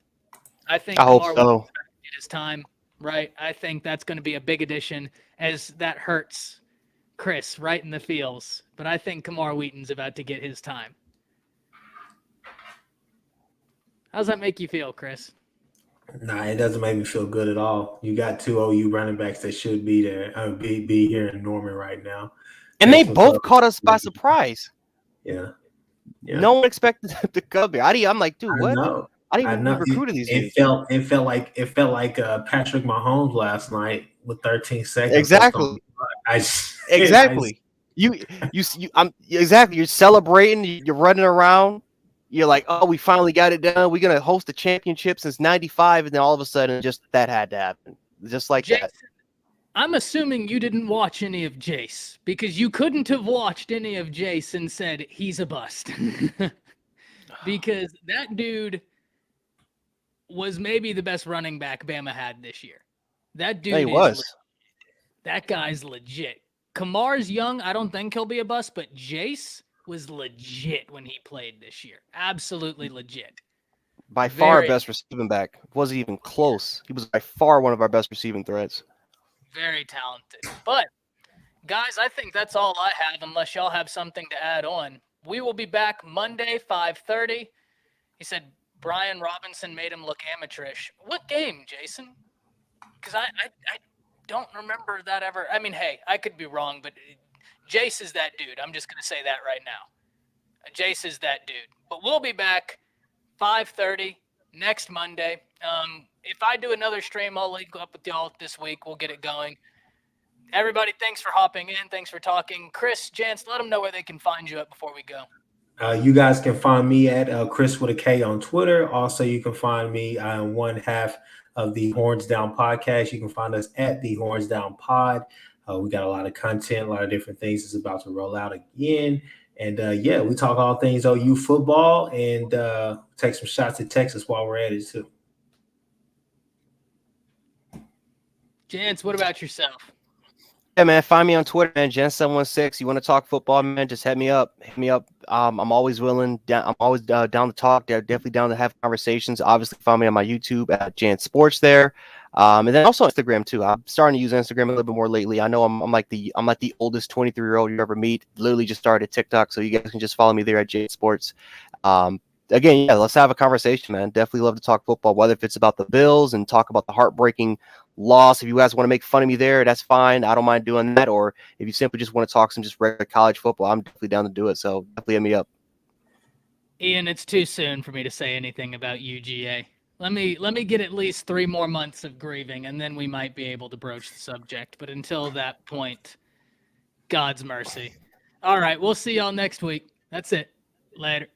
I hope so. get his time, right? I think that's going to be a big addition, as that hurts Chris right in the feels. But I think Kamar Wheaton's about to get his time. How does that make you feel, Chris? Nah, it doesn't make me feel good at all. You got two OU running backs that should be there, be here in Norman right now. And they both caught us by surprise. Yeah. No one expected them to come here. I'm like, dude, what? I didn't even know we recruited these dudes. It felt like Patrick Mahomes last night with 13 seconds. Exactly. Exactly. You're celebrating. You're running around. You're like, oh, we finally got it done. We're gonna host the championship since '95, and then all of a sudden, just that had to happen, just like Jason, that. I'm assuming you didn't watch any of Jace, because you couldn't have watched any of Jace and said he's a bust. Because that dude was maybe the best running back Bama had this year. That dude that guy's legit. Kamar's young. I don't think he'll be a bust, but Jace was legit when he played this year. Absolutely legit. By far our best receiving back. Wasn't even close. He was by far one of our best receiving threats. Very talented. But, guys, I think that's all I have, unless y'all have something to add on. We will be back Monday, 5:30. He said Brian Robinson made him look amateurish. What game, Jason? Because I don't remember that ever. I mean, hey, I could be wrong, but Jace is that dude. I'm just going to say that right now. Jace is that dude. But we'll be back 5:30 next Monday. If I do another stream, I'll link up with y'all this week. We'll get it going. Everybody, thanks for hopping in. Thanks for talking. Chris, Jance, let them know where they can find you at before we go. You guys can find me at Chris with a K on Twitter. Also, you can find me on one half of the Horns Down podcast. You can find us at the Horns Down Pod. We got a lot of content, a lot of different things that's about to roll out again. And we talk all things OU football and take some shots at Texas while we're at it too. Jance, what about yourself? Yeah, man, find me on Twitter, man, Jen716. You want to talk football, man, just hit me up. I'm always willing. I'm always down to talk. Definitely down to have conversations. Obviously, find me on my YouTube at Jan Sports there. And then also Instagram too. I'm starting to use Instagram a little bit more lately. I know I'm like the oldest 23-year-old you ever meet. Literally just started TikTok, so you guys can just follow me there at Jan Sports. Again, yeah, let's have a conversation, man. Definitely love to talk football, whether if it's about the Bills and talk about the heartbreaking loss. If you guys want to make fun of me there, that's fine. I don't mind doing that. Or if you simply just want to talk some just regular college football, I'm definitely down to do it. So definitely hit me up. Ian, it's too soon for me to say anything about UGA. Let me get at least 3 more months of grieving, and then we might be able to broach the subject. But until that point, God's mercy. All right, we'll see y'all next week. That's it. Later.